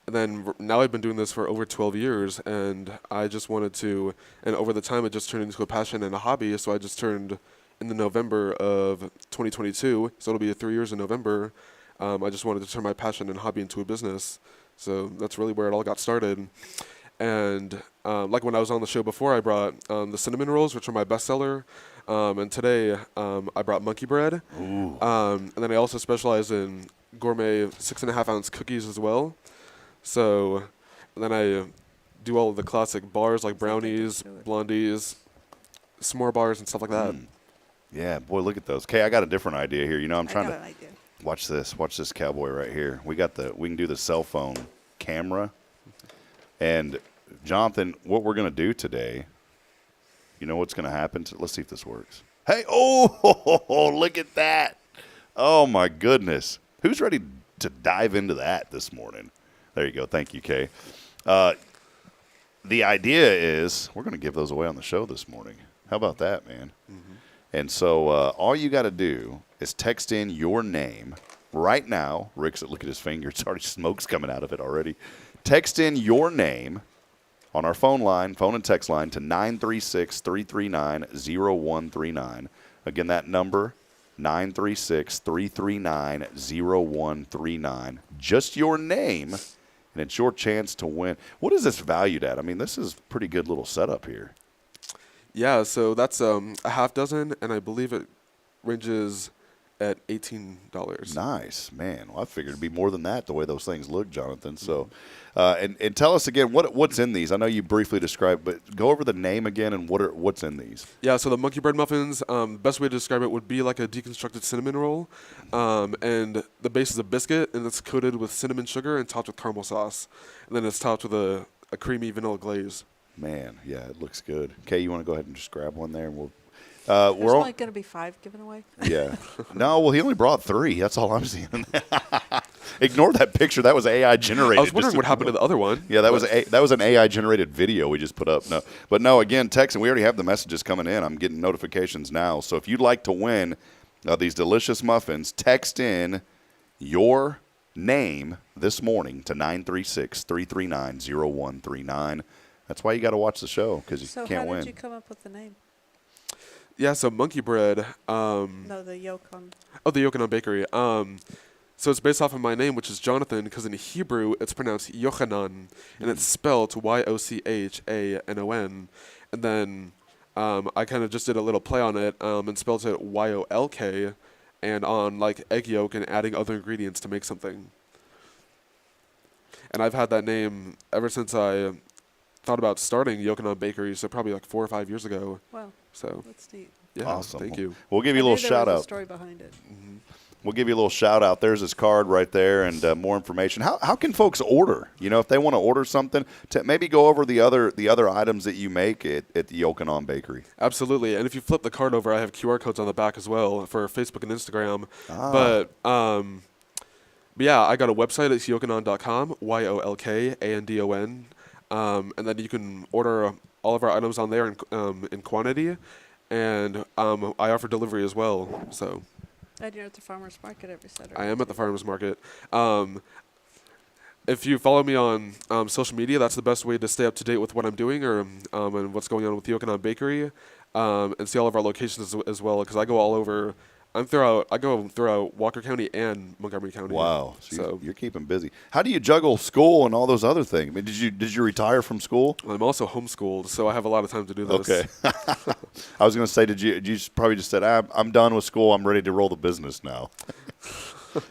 And then now I've been doing this for over 12 years, and I just wanted to, and over the time it just turned into a passion and a hobby, so I just turned in the November of 2022, so it'll be 3 years in November. I just wanted to turn my passion and hobby into a business, so that's really where it all got started. And like when I was on the show before, I brought the cinnamon rolls, which are my bestseller, and today I brought monkey bread. Ooh. And then I also specialize in gourmet 6.5-ounce cookies as well. So then I do all of the classic bars like brownies, blondies, s'more bars, and stuff like that. Yeah, boy, look at those. Okay, I got a different idea here. You know, I'm trying I got to an idea. watch this cowboy right here. We can do the cell phone camera. And Jonathan, what we're going to do today, you know what's going to happen? Let's see if this works. Hey, oh, look at that. Oh my goodness. Who's ready to dive into that this morning? There you go. Thank you, Kay. The idea is we're going to give those away on the show this morning. How about that, man? Mm-hmm. And so all you got to do is text in your name right now. Rick's, look at his finger. It's already smoke's coming out of it already. Text in your name on our phone and text line to 936-339-0139. Again, that number 936-339-0139. Just your name, and it's your chance to win. What is this valued at? I mean, this is a pretty good little setup here. Yeah, so that's a half dozen, and I believe it ranges at $18. Nice, man. Well, I figured it'd be more than that the way those things look, Jonathan. So, and tell us again what's in these. I know you briefly described, but go over the name again and what's in these. Yeah, so the monkey bread muffins, the best way to describe it would be like a deconstructed cinnamon roll, and the base is a biscuit, and it's coated with cinnamon sugar and topped with caramel sauce, and then it's topped with a creamy vanilla glaze. Man, yeah, it looks good. Kay, you want to go ahead and just grab one there, and we'll. There's We're only going to be 5 given away. Yeah. No, well, he only brought 3. That's all I'm seeing. Ignore that picture. That was AI generated. I was wondering what happened to the other one. Yeah, that was an AI generated video we just put up. No, again, texting. We already have the messages coming in. I'm getting notifications now. So if you'd like to win these delicious muffins, text in your name this morning to 936-339-0139. That's why you got to watch the show, because you can't win. So how did you come up with the name? Yeah, so monkey bread. No, the yolk on. Oh, the Yochanan Bakery. So it's based off of my name, which is Jonathan, because in Hebrew it's pronounced Yochanan, and it's spelled Yochanon. And then I kind of just did a little play on it and spelled it Yolk, and on like egg yolk and adding other ingredients to make something. And I've had that name ever since I thought about starting Yochanan Bakery, so probably like 4 or 5 years ago. Wow. So That's neat. yeah, Awesome. thank you. We'll give you a I little knew there shout was a out. story behind it. We'll give you a little shout out. There's his card right there, and more information. How can folks order? You know, if they want to order something, to maybe go over the other items that you make at the Yochanan Bakery. Absolutely. And if you flip the card over, I have QR codes on the back as well for Facebook and Instagram. But yeah, I got a website. It's yochanan.com, YOLKANDON. And then you can order all of our items on there in quantity. And I offer delivery as well. So And you're at the farmer's market every Saturday. I am at the farmer's market. If you follow me on social media, that's the best way to stay up to date with what I'm doing or and what's going on with the Yochanan Bakery, and see all of our locations as well. Because I go all over. I go throughout Walker County and Montgomery County. Wow, so you're keeping busy. How do you juggle school and all those other things? I mean, did you retire from school? I'm also homeschooled, so I have a lot of time to do this. Okay. I was going to say, did you probably just said, I'm done with school. I'm ready to roll the business now.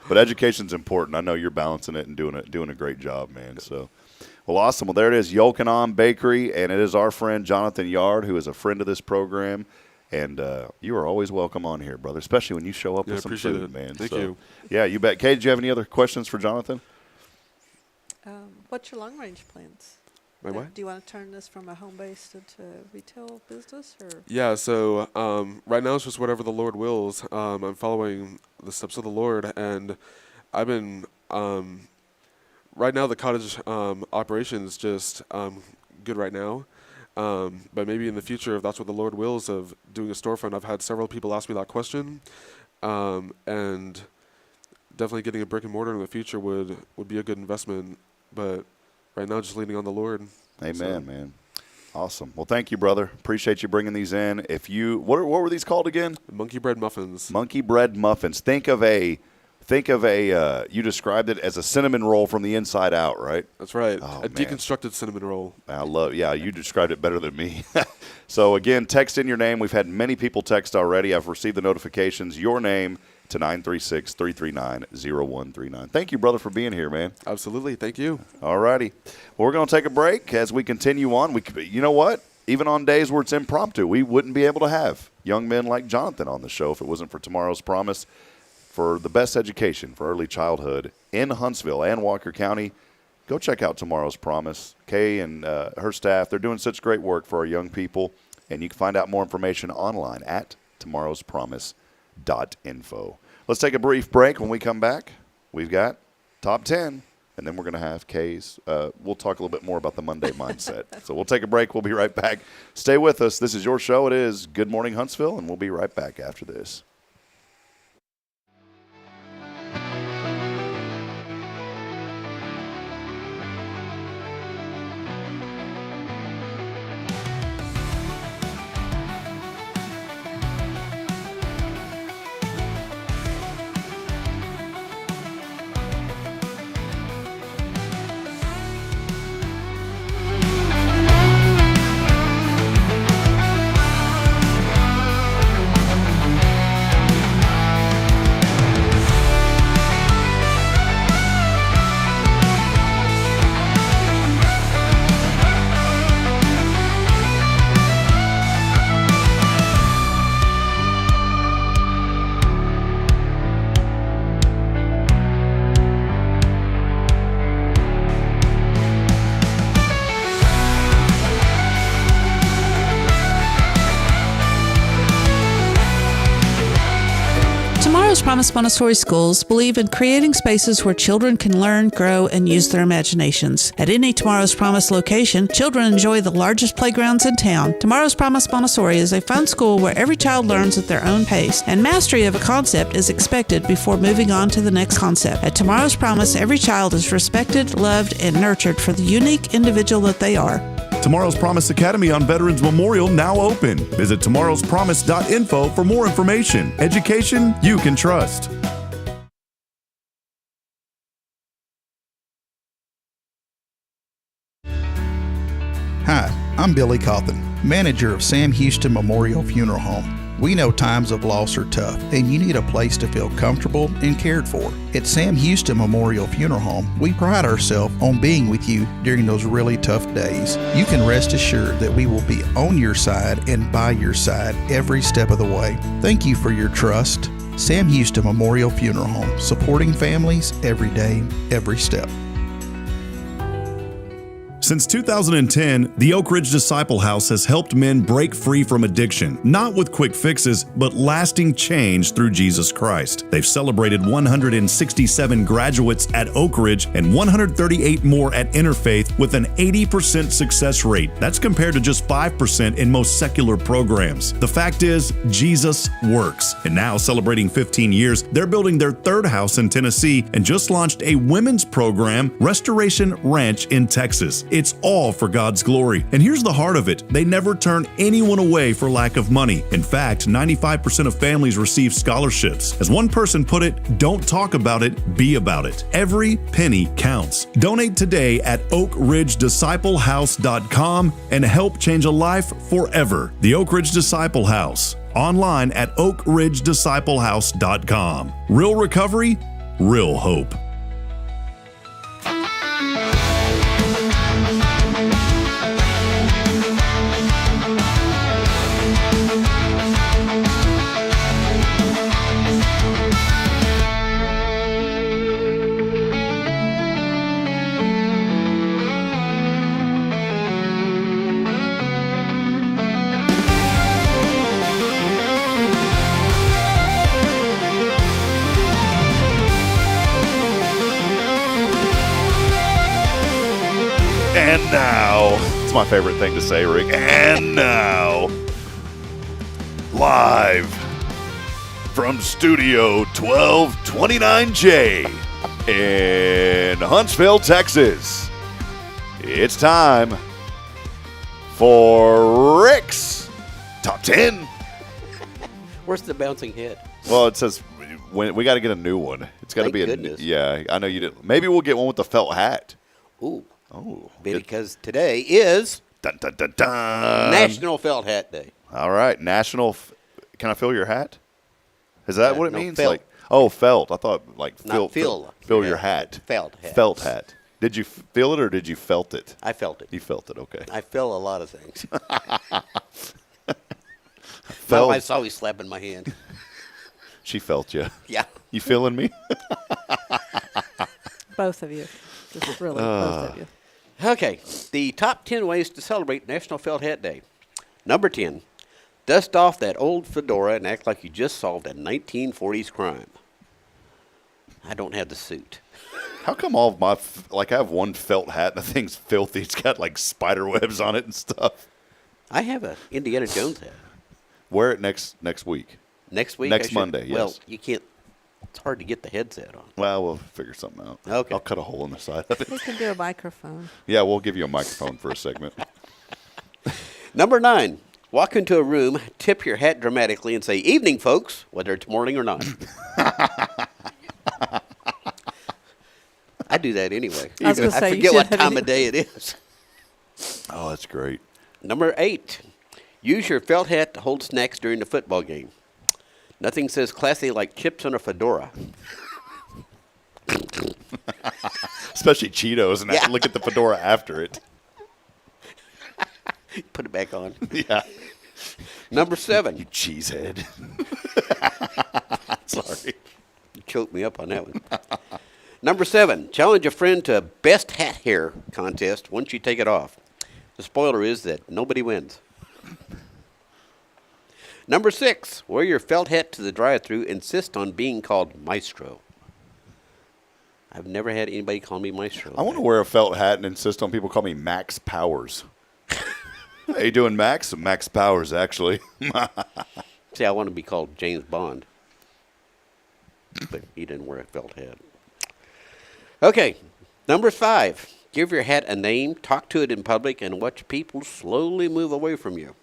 But education's important. I know you're balancing it and doing a great job, man. So, well, awesome. Well, there it is, Yochanan Bakery, and it is our friend Jonathan Yard, who is a friend of this program. And you are always welcome on here, brother, especially when you show up with some appreciate food, it. man. Thank you. Yeah, you bet. Kay, do you have any other questions for Jonathan? What's your long-range plans? My what? Do you want to turn this from a home base into retail business, or? Yeah, so right now it's just whatever the Lord wills. I'm following the steps of the Lord, and I've been right now the cottage operation is just good right now. But maybe in the future, if that's what the Lord wills of doing a storefront, I've had several people ask me that question, and definitely getting a brick and mortar in the future would be a good investment. But right now, just leaning on the Lord. Amen, man. Awesome. Well, thank you, brother. Appreciate you bringing these in. If you what were these called again? Monkey bread muffins. Monkey bread muffins. Think of a you described it as a cinnamon roll from the inside out, right? That's right. Oh, A man. deconstructed cinnamon roll. You described it better than me. So again, text in your name. We've had many people text already. I've received the notifications. Your name to 936-339-0139. Thank you, brother, for being here, man. Absolutely. Thank you. All righty. Well, we're going to take a break as we continue on. You know what? Even on days where it's impromptu, we wouldn't be able to have young men like Jonathan on the show if it wasn't for Tomorrow's Promise. For the best education for early childhood in Huntsville and Walker County, go check out Tomorrow's Promise. Kay and her staff, they're doing such great work for our young people, and you can find out more information online at tomorrowspromise.info. Let's take a brief break. When we come back, we've got Top 10, and then we're going to have Kay's. We'll talk a little bit more about the Monday mindset. So we'll take a break. We'll be right back. Stay with us. This is your show. It is Good Morning Huntsville, and we'll be right back after this. Tomorrow's Promise Montessori schools believe in creating spaces where children can learn, grow, and use their imaginations. At any Tomorrow's Promise location, children enjoy the largest playgrounds in town. Tomorrow's Promise Montessori is a fun school where every child learns at their own pace, and mastery of a concept is expected before moving on to the next concept. At Tomorrow's Promise, every child is respected, loved, and nurtured for the unique individual that they are. Tomorrow's Promise Academy on Veterans Memorial now open. Visit tomorrowspromise.info for more information. Education you can trust. Hi, I'm Billy Cawthon, manager of Sam Houston Memorial Funeral Home. We know times of loss are tough, and you need a place to feel comfortable and cared for. At Sam Houston Memorial Funeral Home, we pride ourselves on being with you during those really tough days. You can rest assured that we will be on your side and by your side every step of the way. Thank you for your trust. Sam Houston Memorial Funeral Home, supporting families every day, every step. Since 2010, the Oak Ridge Disciple House has helped men break free from addiction, not with quick fixes, but lasting change through Jesus Christ. They've celebrated 167 graduates at Oak Ridge and 138 more at Interfaith with an 80% success rate. That's compared to just 5% in most secular programs. The fact is, Jesus works. And now, celebrating 15 years, they're building their third house in Tennessee and just launched a women's program, Restoration Ranch in Texas. It's all for God's glory. And here's the heart of it. They never turn anyone away for lack of money. In fact, 95% of families receive scholarships. As one person put it, don't talk about it, be about it. Every penny counts. Donate today at oakridgedisciplehouse.com and help change a life forever. The Oak Ridge Disciple House. Online at oakridgedisciplehouse.com. Real recovery, real hope. And now, it's my favorite thing to say, Rick. And now, live from Studio 1229J in Huntsville, Texas, it's time for Rick's Top 10. Where's the bouncing head? Well, it says we got to get a new one. It's got to Thank be a goodness. yeah. I know you didn't. Maybe we'll get one with the felt hat. Ooh. Oh, Because today is dun, dun, dun, dun. National Felt Hat Day. All right, can I fill your hat? Is that what it no, means? felt. Like, oh, felt. I thought like Not fill fill. your Yeah, hat. felt hat. Felt hat. Did you feel it or did you felt it? I felt it. You felt it. Okay. I feel a lot of things. My Felt. wife's always slapping my hand. She felt you. Yeah. You feeling me? Both of you. Just really, both of you. Okay, the top 10 ways to celebrate National Felt Hat Day. Number 10, dust off that old fedora and act like you just solved a 1940s crime. I don't have the suit. How come all of my I have one felt hat and the thing's filthy. It's got like spider webs on it and stuff. I have a Indiana Jones hat. Wear it next week. Next week? Next Monday, Well, yes. you can't. It's hard to get the headset on. Well, we'll figure something out. Okay. I'll cut a hole in the side of it. We can do a microphone. Yeah, we'll give you a microphone for a segment. Number 9, walk into a room, tip your hat dramatically, and say, "Evening, folks," whether it's morning or not. I do that anyway. I was gonna say, you forget what should. time of day it is. Oh, that's great. Number 8, use your felt hat to hold snacks during the football game. Nothing says classy like chips on a fedora. Especially Cheetos, and I Yeah. look at the fedora after it. Put it back on. Yeah. Number 7, You cheesehead. Sorry. you choked me up on that one. Number 7, challenge a friend to a best hat hair contest once you take it off. The spoiler is that nobody wins. Number 6, wear your felt hat to the drive-thru. Insist on being called Maestro. I've never had anybody call me Maestro. I want to wear a felt hat and insist on people call me Max Powers. How you doing, Max? Max Powers, actually. See, I want to be called James Bond. But he didn't wear a felt hat. Okay, number 5. Give your hat a name, talk to it in public, and watch people slowly move away from you.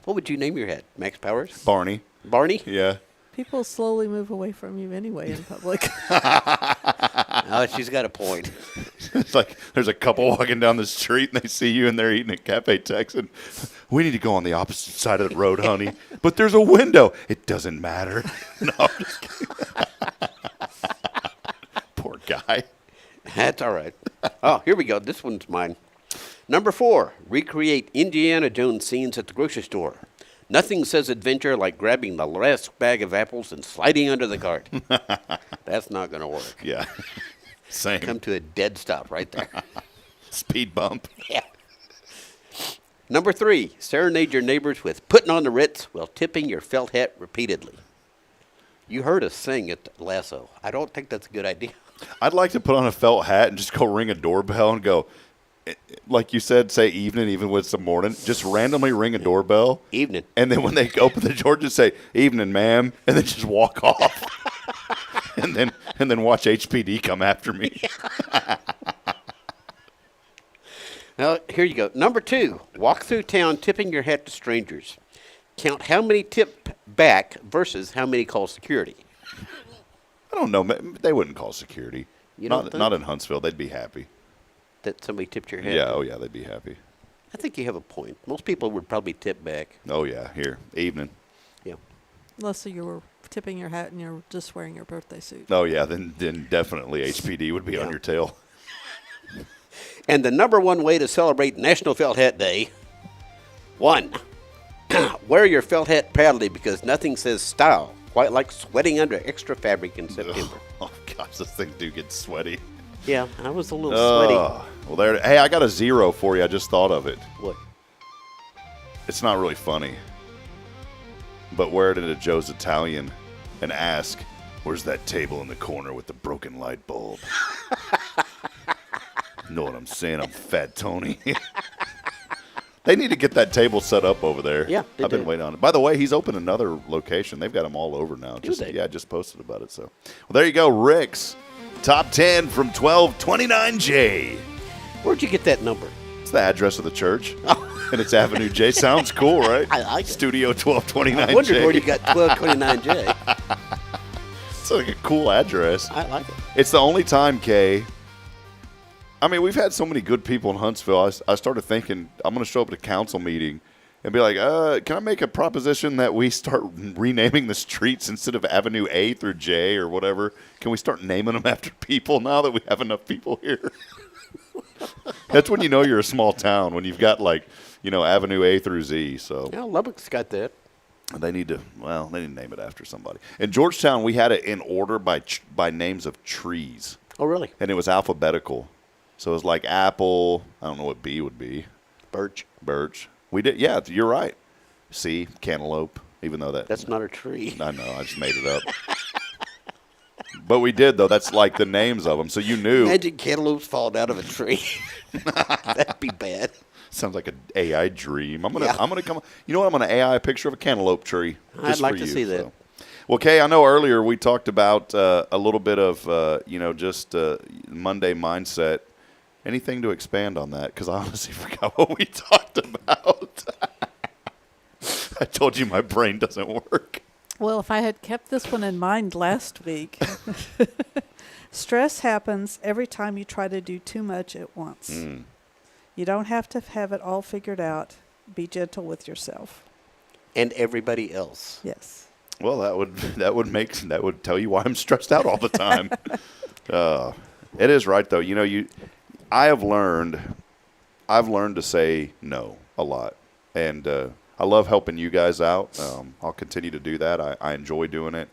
What would you name your hat? Max Powers? Barney. Barney? Yeah. People slowly move away from you anyway in public. Oh, she's got a point. It's like there's a couple walking down the street and they see you and they're eating at Cafe Texan. We need to go on the opposite side of the road, honey. But there's a window. It doesn't matter. No, I'm just kidding. Poor guy. That's all right. Oh, here we go. This one's mine. Number 4, recreate Indiana Jones scenes at the grocery store. Nothing says adventure like grabbing the last bag of apples and sliding under the cart. That's not going to work. Yeah. Same. Come to a dead stop right there. Speed bump. Yeah. Number 3, serenade your neighbors with putting on the Ritz while tipping your felt hat repeatedly. You heard us sing at Lasso. I don't think that's a good idea. I'd like to put on a felt hat and just go ring a doorbell and go, like you said, say evening, even when it's the morning. Just randomly ring a doorbell. Evening. And then when they open the door, just say, evening, ma'am, and then just walk off. and then watch HPD come after me. Now, here you go. Number 2, walk through town tipping your hat to strangers. Count how many tip back versus how many call security. I don't know. They wouldn't call security. You don't Not in Huntsville. They'd be happy. That somebody tipped your hat? Yeah, oh yeah, they'd be happy. I think you have a point. Most people would probably tip back. Oh yeah, here, evening. Yeah. Unless you were tipping your hat and you're just wearing your birthday suit. Oh yeah, then definitely HPD would be on your tail. And the number 1 way to celebrate National Felt Hat Day, 1, wear your felt hat proudly because nothing says style quite like sweating under extra fabric in September. Oh gosh, this thing do get sweaty. Yeah, I was a little sweaty. Well, there. Hey, I got a 0 for you. I just thought of it. What? It's not really funny. But wear it at a Joe's Italian and ask, "Where's that table in the corner with the broken light bulb?" Know what I'm saying? I'm Fat Tony. They need to get that table set up over there. Yeah, they I've been do. waiting on it. By the way, he's opened another location. They've got them all over now. Yeah, I just posted about it. So, well, there you go, Rick's top 10 from 1229J. Where'd you get that number? It's the address of the church, and it's Avenue J. Sounds cool, right? I like it. Studio 1229J. I wondered where you got 1229J. It's like a cool address. I like it. It's the only time, Kay. I mean, we've had so many good people in Huntsville. I started thinking I'm going to show up at a council meeting and be like, can I make a proposition that we start renaming the streets instead of Avenue A through J or whatever? Can we start naming them after people now that we have enough people here? That's when you know you're a small town, when you've got Avenue A through Z. So Yeah, Lubbock's got that. they need to name it after somebody. In Georgetown, we had it in order by names of trees. Oh, really? And it was alphabetical. So it was like apple. I don't know what B would be. Birch. We did. Yeah, you're right. C, cantaloupe, even though That's not a tree. I know, I just made it up. But we did, though. That's like the names of them. So you knew. Imagine cantaloupes falling out of a tree. That'd be bad. Sounds like an AI dream. I'm gonna come. You know what? I'm gonna AI a picture of a cantaloupe tree. I'd like to see that. Well, Kay, I know earlier we talked about a little bit of just Monday mindset. Anything to expand on that? Because I honestly forgot what we talked about. I told you my brain doesn't work. Well, if I had kept this one in mind last week, stress happens every time you try to do too much at once. You don't have to have it all figured out. Be gentle with yourself. And everybody else. Yes. Well, that would tell you why I'm stressed out all the time. It is right though. I've learned to say no a lot, and I love helping you guys out. I'll continue to do that. I enjoy doing it,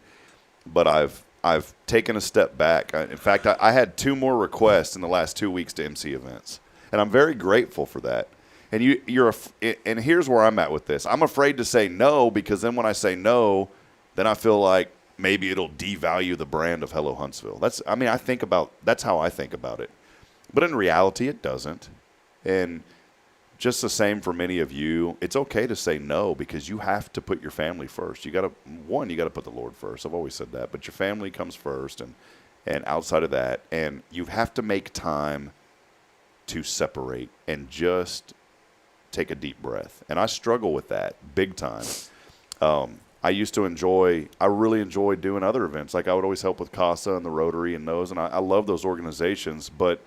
but I've taken a step back. In fact, I had 2 more requests in the last 2 weeks to MC events, and I'm very grateful for that. And and here's where I'm at with this. I'm afraid to say no because then when I say no, then I feel like maybe it'll devalue the brand of Hello Huntsville. That's how I think about it. But in reality, it doesn't. And just the same for many of you, it's okay to say no because you have to put your family first. You got to put the Lord first. I've always said that. But your family comes first and outside of that. And you have to make time to separate and just take a deep breath. And I struggle with that big time. I really enjoyed doing other events. Like I would always help with CASA and the Rotary and those. And I love those organizations. But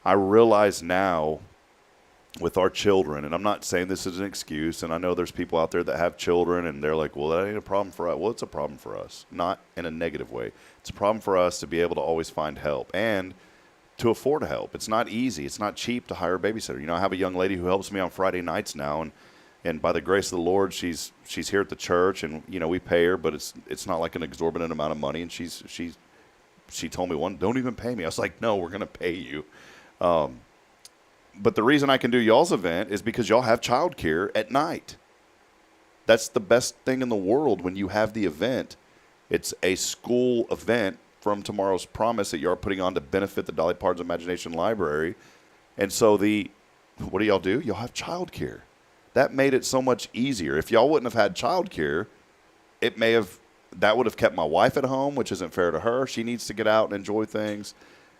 I realize now with our children, and I'm not saying this is an excuse, and I know there's people out there that have children, and they're like, well, that ain't a problem for us. Well, it's a problem for us, not in a negative way. It's a problem for us to be able to always find help and to afford help. It's not easy. It's not cheap to hire a babysitter. You know, I have a young lady who helps me on Friday nights now, and by the grace of the Lord, she's here at the church, and, you know, we pay her, but it's not like an exorbitant amount of money, and she told me don't even pay me. I was like, no, we're going to pay you. But the reason I can do y'all's event is because y'all have childcare at night. That's the best thing in the world when you have the event. It's a school event from Tomorrow's Promise that you are putting on to benefit the Dolly Parton's Imagination Library. And so what do y'all do? Y'all have childcare. That made it so much easier. If y'all wouldn't have had childcare, that would have kept my wife at home, which isn't fair to her. She needs to get out and enjoy things.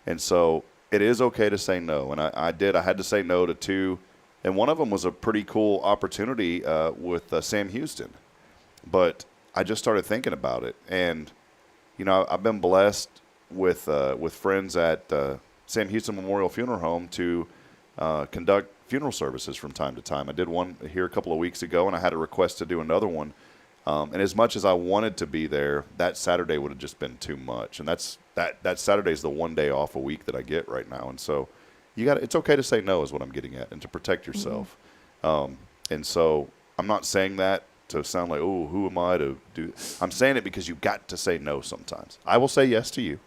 And so it is okay to say no, and I did. I had to say no to two, and one of them was a pretty cool opportunity with Sam Houston. But I just started thinking about it, and you know, I've been blessed with friends at Sam Houston Memorial Funeral Home to conduct funeral services from time to time. I did one here a couple of weeks ago, and I had a request to do another one. And as much as I wanted to be there, that Saturday would have just been too much. And that Saturday's the one day off a week that I get right now. And so it's okay to say no is what I'm getting at, and to protect yourself. Mm-hmm. And so I'm not saying that to sound like, oh, who am I to do? I'm saying it because you got to say no sometimes. I will say yes to you.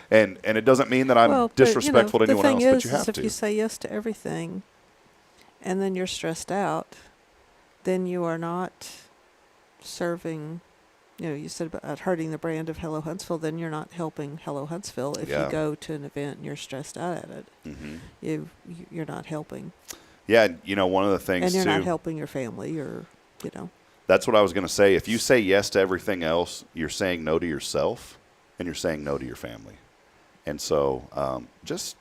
and it doesn't mean that I'm disrespectful to anyone else, but you have to. If you say yes to everything and then you're stressed out, then you are not serving, you said about hurting the brand of Hello Huntsville, then you're not helping Hello Huntsville. If you go to an event and you're stressed out at it, mm-hmm. you're not helping. Yeah, one of the things and you're too, not helping your family, or That's what I was going to say. If you say yes to everything else, you're saying no to yourself, and you're saying no to your family. And so just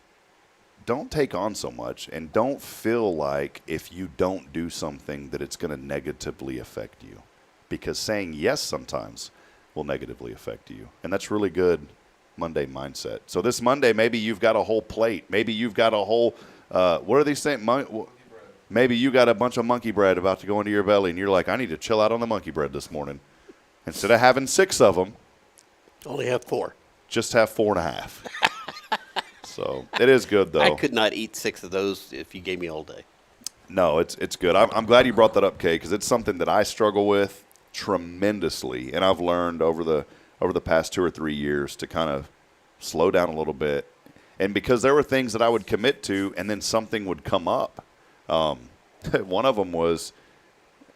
don't take on so much, and don't feel like if you don't do something that it's going to negatively affect you. Because saying yes sometimes will negatively affect you. And that's really good Monday mindset. So this Monday, maybe you've got a whole plate. Maybe you've got a whole, what are these things? Maybe you got a bunch of monkey bread about to go into your belly, and you're like, I need to chill out on the monkey bread this morning. Instead of having 6 of them. Only have 4. Just have 4.5. So it is good, though. I could not eat 6 of those if you gave me all day. No, it's good. I'm glad you brought that up, Kay, because it's something that I struggle with tremendously, and I've learned over the past 2 or 3 years to kind of slow down a little bit. And because there were things that I would commit to, and then something would come up. One of them was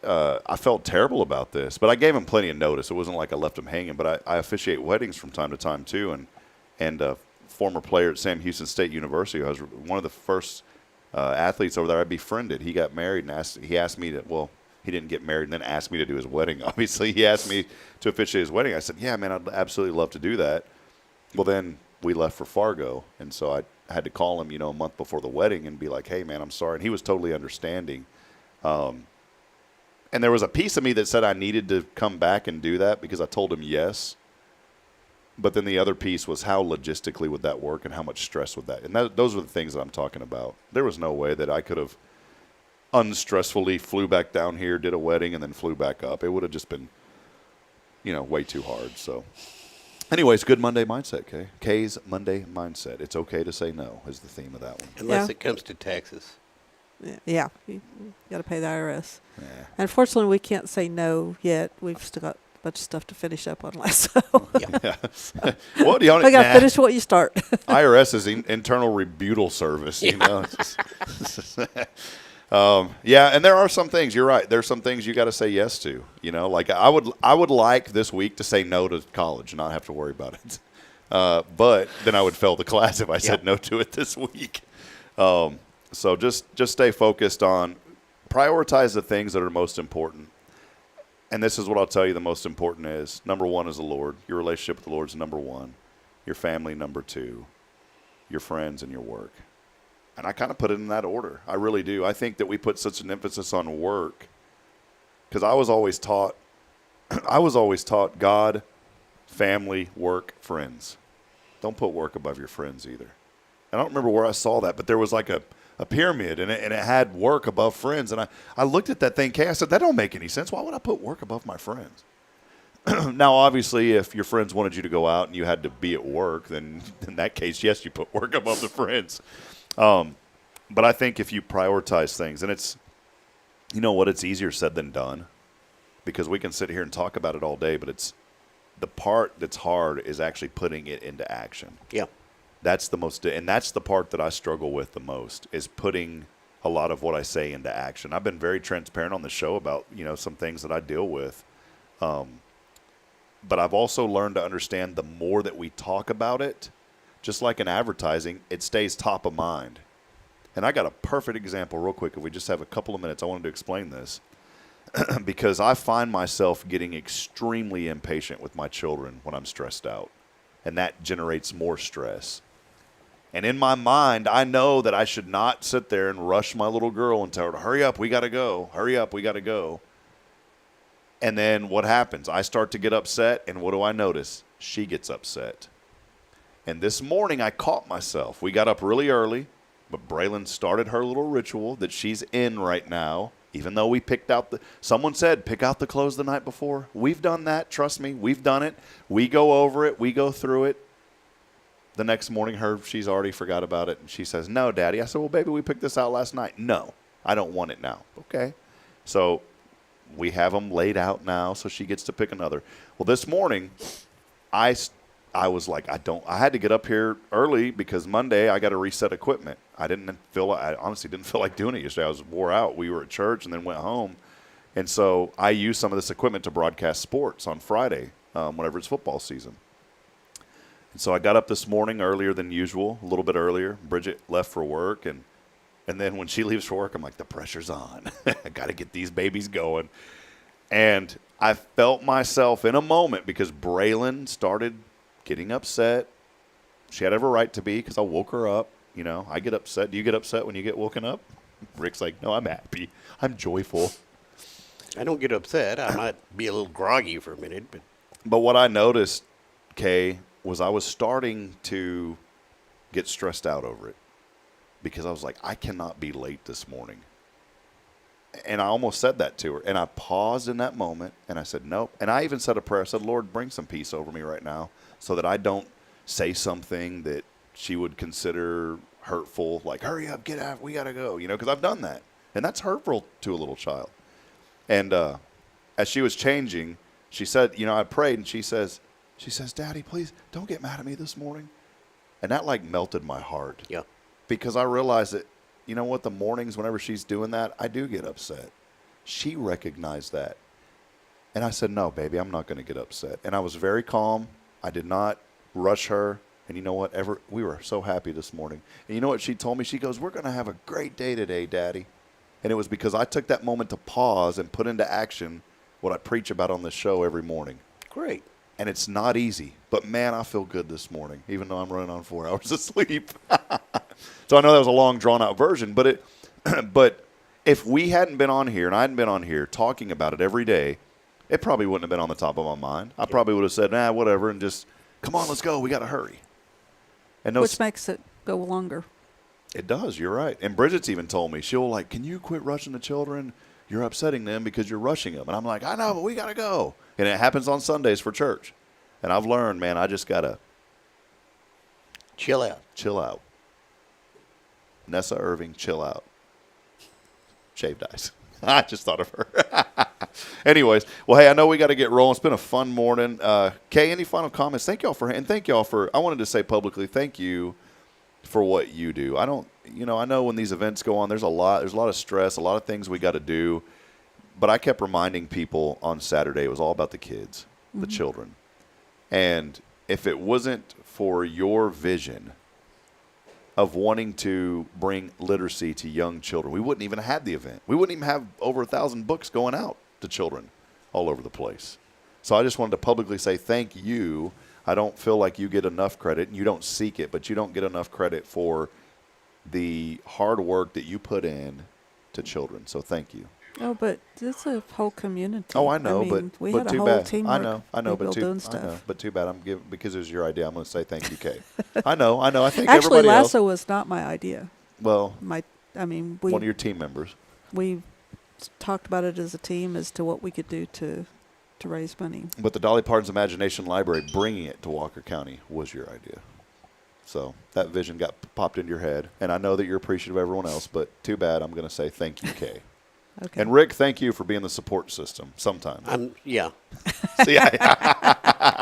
I felt terrible about this, but I gave him plenty of notice. It wasn't like I left him hanging. But I officiate weddings from time to time too, and a former player at Sam Houston State University, I was one of the first athletes over there I befriended. He got married, and he asked me to. Well, he didn't get married and then asked me to do his wedding. Obviously, he asked me to officiate his wedding. I said, yeah, man, I'd absolutely love to do that. Well, then we left for Fargo, and so I had to call him, a month before the wedding and be like, hey, man, I'm sorry. And he was totally understanding. And there was a piece of me that said I needed to come back and do that because I told him yes. But then the other piece was how logistically would that work and how much stress would that. And those are the things that I'm talking about. There was no way that I could have unstressfully flew back down here, did a wedding, and then flew back up. It would have just been, way too hard. So anyways, good Monday mindset, Kay. Kay's Monday mindset. It's okay to say no is the theme of that one. Unless it comes to taxes. Yeah, you got to pay the IRS. Yeah. Unfortunately, we can't say no yet. We've still got a bunch of stuff to finish up on last. So Yeah. Well, I got to finish what you start. IRS is internal rebuttal service, Yeah, and there are some things. You're right. There's some things you got to say yes to. You know, like I would like this week to say no to college and not have to worry about it. But then I would fail the class if I said no to it this week. So just stay focused on prioritize the things that are most important. And this is what I'll tell you the most important is. Number one is the Lord. Your relationship with the Lord is number one. Your family, number two. Your friends and your work. And I kind of put it in that order. I really do. I think that we put such an emphasis on work because I was always taught God, family, work, friends. Don't put work above your friends either. I don't remember where I saw that, but there was like a pyramid, and it had work above friends. And I looked at that thing, Kay, I said, that don't make any sense. Why would I put work above my friends? Now, obviously, if your friends wanted you to go out and you had to be at work, then in that case, yes, you put work above the friends. But I think if you prioritize things, and it's, you know what, it's easier said than done because we can sit here and talk about it all day, but it's the part that's hard is actually putting it into action. Yeah. That's the most, and that's the part that I struggle with the most is putting a lot of what I say into action. I've been very transparent on the show about, you know, some things that I deal with. But I've also learned to understand the more that we talk about it, just like in advertising, it stays top of mind. And I got a perfect example real quick. If we just have a couple of minutes, I wanted to explain this. Because I find myself getting extremely impatient with my children when I'm stressed out. And that generates more stress. And in my mind, I know that I should not sit there and rush my little girl and tell her, hurry up, we got to go. Hurry up, we got to go. And then what happens? I start to get upset, and what do I notice? She gets upset. And this morning, I caught myself. We got up really early, but Braylon started her little ritual that she's in right now, even though we picked out someone said, pick out the clothes the night before. We've done that. Trust me, we've done it. We go over it. We go through it. The next morning, she's already forgot about it, and she says, no, Daddy. I said, well, baby, we picked this out last night. No, I don't want it now. Okay. So we have them laid out now, so she gets to pick another. Well, this morning, I was like, I had to get up here early because Monday I got to reset equipment. I honestly didn't feel like doing it yesterday. I was wore out. We were at church and then went home. And so I used some of this equipment to broadcast sports on Friday, whenever it's football season. And so I got up this morning earlier than usual, a little bit earlier. Bridget left for work, and then when she leaves for work, I'm like, the pressure's on. I got to get these babies going. And I felt myself in a moment because Braylon started getting upset. She had every right to be because I woke her up. You know, I get upset. Do you get upset when you get woken up? Rick's like, no, I'm happy. I'm joyful. I don't get upset. I might be a little groggy for a minute. But what I noticed, Kay, was I was starting to get stressed out over it because I was like, I cannot be late this morning. And I almost said that to her. And I paused in that moment, and I said, nope. And I even said a prayer. I said, Lord, bring some peace over me right now so that I don't say something that she would consider hurtful, like, hurry up, get out, we got to go, you know, because I've done that. And that's hurtful to a little child. And as she was changing, she said, you know, I prayed, and she says, Daddy, please don't get mad at me this morning. And that, like, melted my heart. Yeah. Because I realized that, you know what, the mornings whenever she's doing that, I do get upset. She recognized that. And I said, no, baby, I'm not going to get upset. And I was very calm. I did not rush her. And you know what? We were so happy this morning. And you know what she told me? She goes, we're going to have a great day today, Daddy. And it was because I took that moment to pause and put into action what I preach about on this show every morning. Great. And it's not easy. But, man, I feel good this morning, even though I'm running on 4 hours of sleep. So I know that was a long, drawn-out version. But if we hadn't been on here and I hadn't been on here talking about it every day, it probably wouldn't have been on the top of my mind. I probably would have said, whatever, and just, come on, let's go. We got to hurry. And Which makes it go longer. It does. You're right. And Bridget's even told me, she'll like, can you quit rushing the children? You're upsetting them because you're rushing them. And I'm like, I know, but we got to go. And it happens on Sundays for church. And I've learned, man, I just got to chill out. Chill out. Nessa Irving, chill out. Shaved ice. I just thought of her. Anyways, well, hey, I know we got to get rolling. It's been a fun morning. Kay, any final comments? Thank y'all for, I wanted to say publicly, thank you for what you do. I know when these events go on, there's a lot of stress, a lot of things we got to do. But I kept reminding people on Saturday it was all about the kids, the children. And if it wasn't for your vision of wanting to bring literacy to young children, we wouldn't even have had the event. We wouldn't even have over 1,000 books going out to children all over the place. So I just wanted to publicly say thank you. I don't feel like you get enough credit, and you don't seek it, but you don't get enough credit for the hard work that you put in to children. So thank you. Oh, but it's a whole community. Oh, I know, mean, but we but had a too whole bad. teamwork. I know, people but doing I stuff. know, but too bad. Because it was your idea. I'm going to say thank you, Kay. I know. I think Actually, everybody lasso else. was not my idea. Well, One of your team members. we talked about it as a team as to what we could do to raise money. But the Dolly Parton's Imagination Library, bringing it to Walker County, was your idea. So that vision got popped into your head, and I know that you're appreciative of everyone else. But too bad. I'm going to say thank you, Kay. Okay. And Rick, thank you for being the support system. Sometimes. Yeah, See,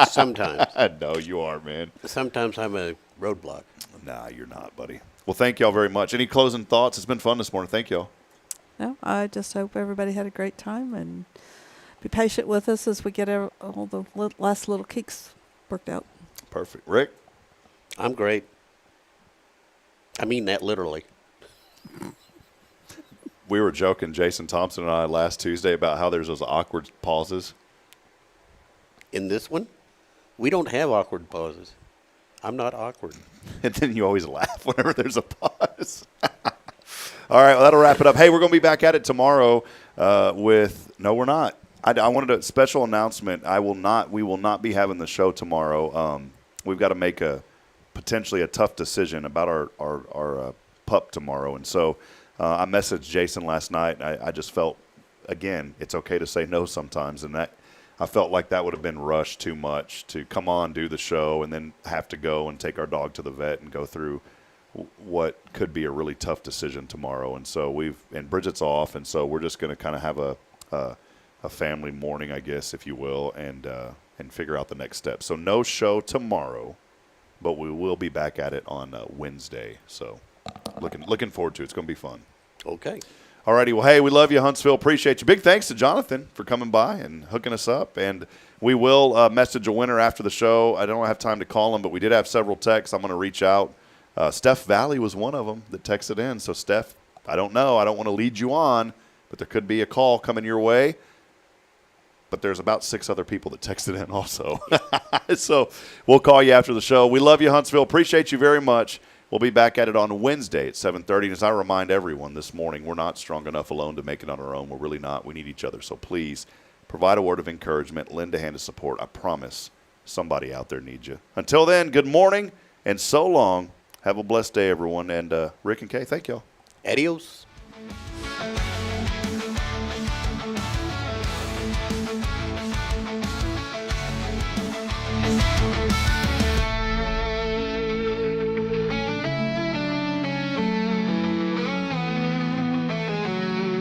sometimes. I know you are, man. Sometimes I'm a roadblock. Nah, you're not, buddy. Well, thank y'all very much. Any closing thoughts? It's been fun this morning. Thank y'all. No, I just hope everybody had a great time, and be patient with us as we get all the last little kinks worked out. Perfect. Rick? I'm great. I mean that literally. We were joking, Jason Thompson and I, last Tuesday about how there's those awkward pauses. In this one, we don't have awkward pauses. I'm not awkward. And then you always laugh whenever there's a pause. All right, well, that'll wrap it up. Hey, we're going to be back at it tomorrow no, we're not. I wanted a special announcement. We will not be having the show tomorrow. We've got to make potentially a tough decision about our pup tomorrow. And so I messaged Jason last night, and I just felt, again, it's okay to say no sometimes. And that I felt like that would have been rushed too much to come on, do the show, and then have to go and take our dog to the vet and go through what could be a really tough decision tomorrow. And so and Bridget's off, and so we're just going to kind of have a family morning, I guess, if you will, and figure out the next step. So no show tomorrow, but we will be back at it on Wednesday. So looking forward to it. It's going to be fun. Okay. All righty. Well, hey, we love you, Huntsville. Appreciate you. Big thanks to Jonathan for coming by and hooking us up. And we will message a winner after the show. I don't have time to call him, but we did have several texts. I'm going to reach out. Steph Valley was one of them that texted in. So, Steph, I don't know. I don't want to lead you on, but there could be a call coming your way. But there's about 6 other people that texted in also. So we'll call you after the show. We love you, Huntsville. Appreciate you very much. We'll be back at it on Wednesday at 7:30. And as I remind everyone this morning, we're not strong enough alone to make it on our own. We're really not. We need each other. So please provide a word of encouragement, lend a hand of support. I promise somebody out there needs you. Until then, good morning and so long. Have a blessed day, everyone. And Rick and Kay, thank y'all. Adios.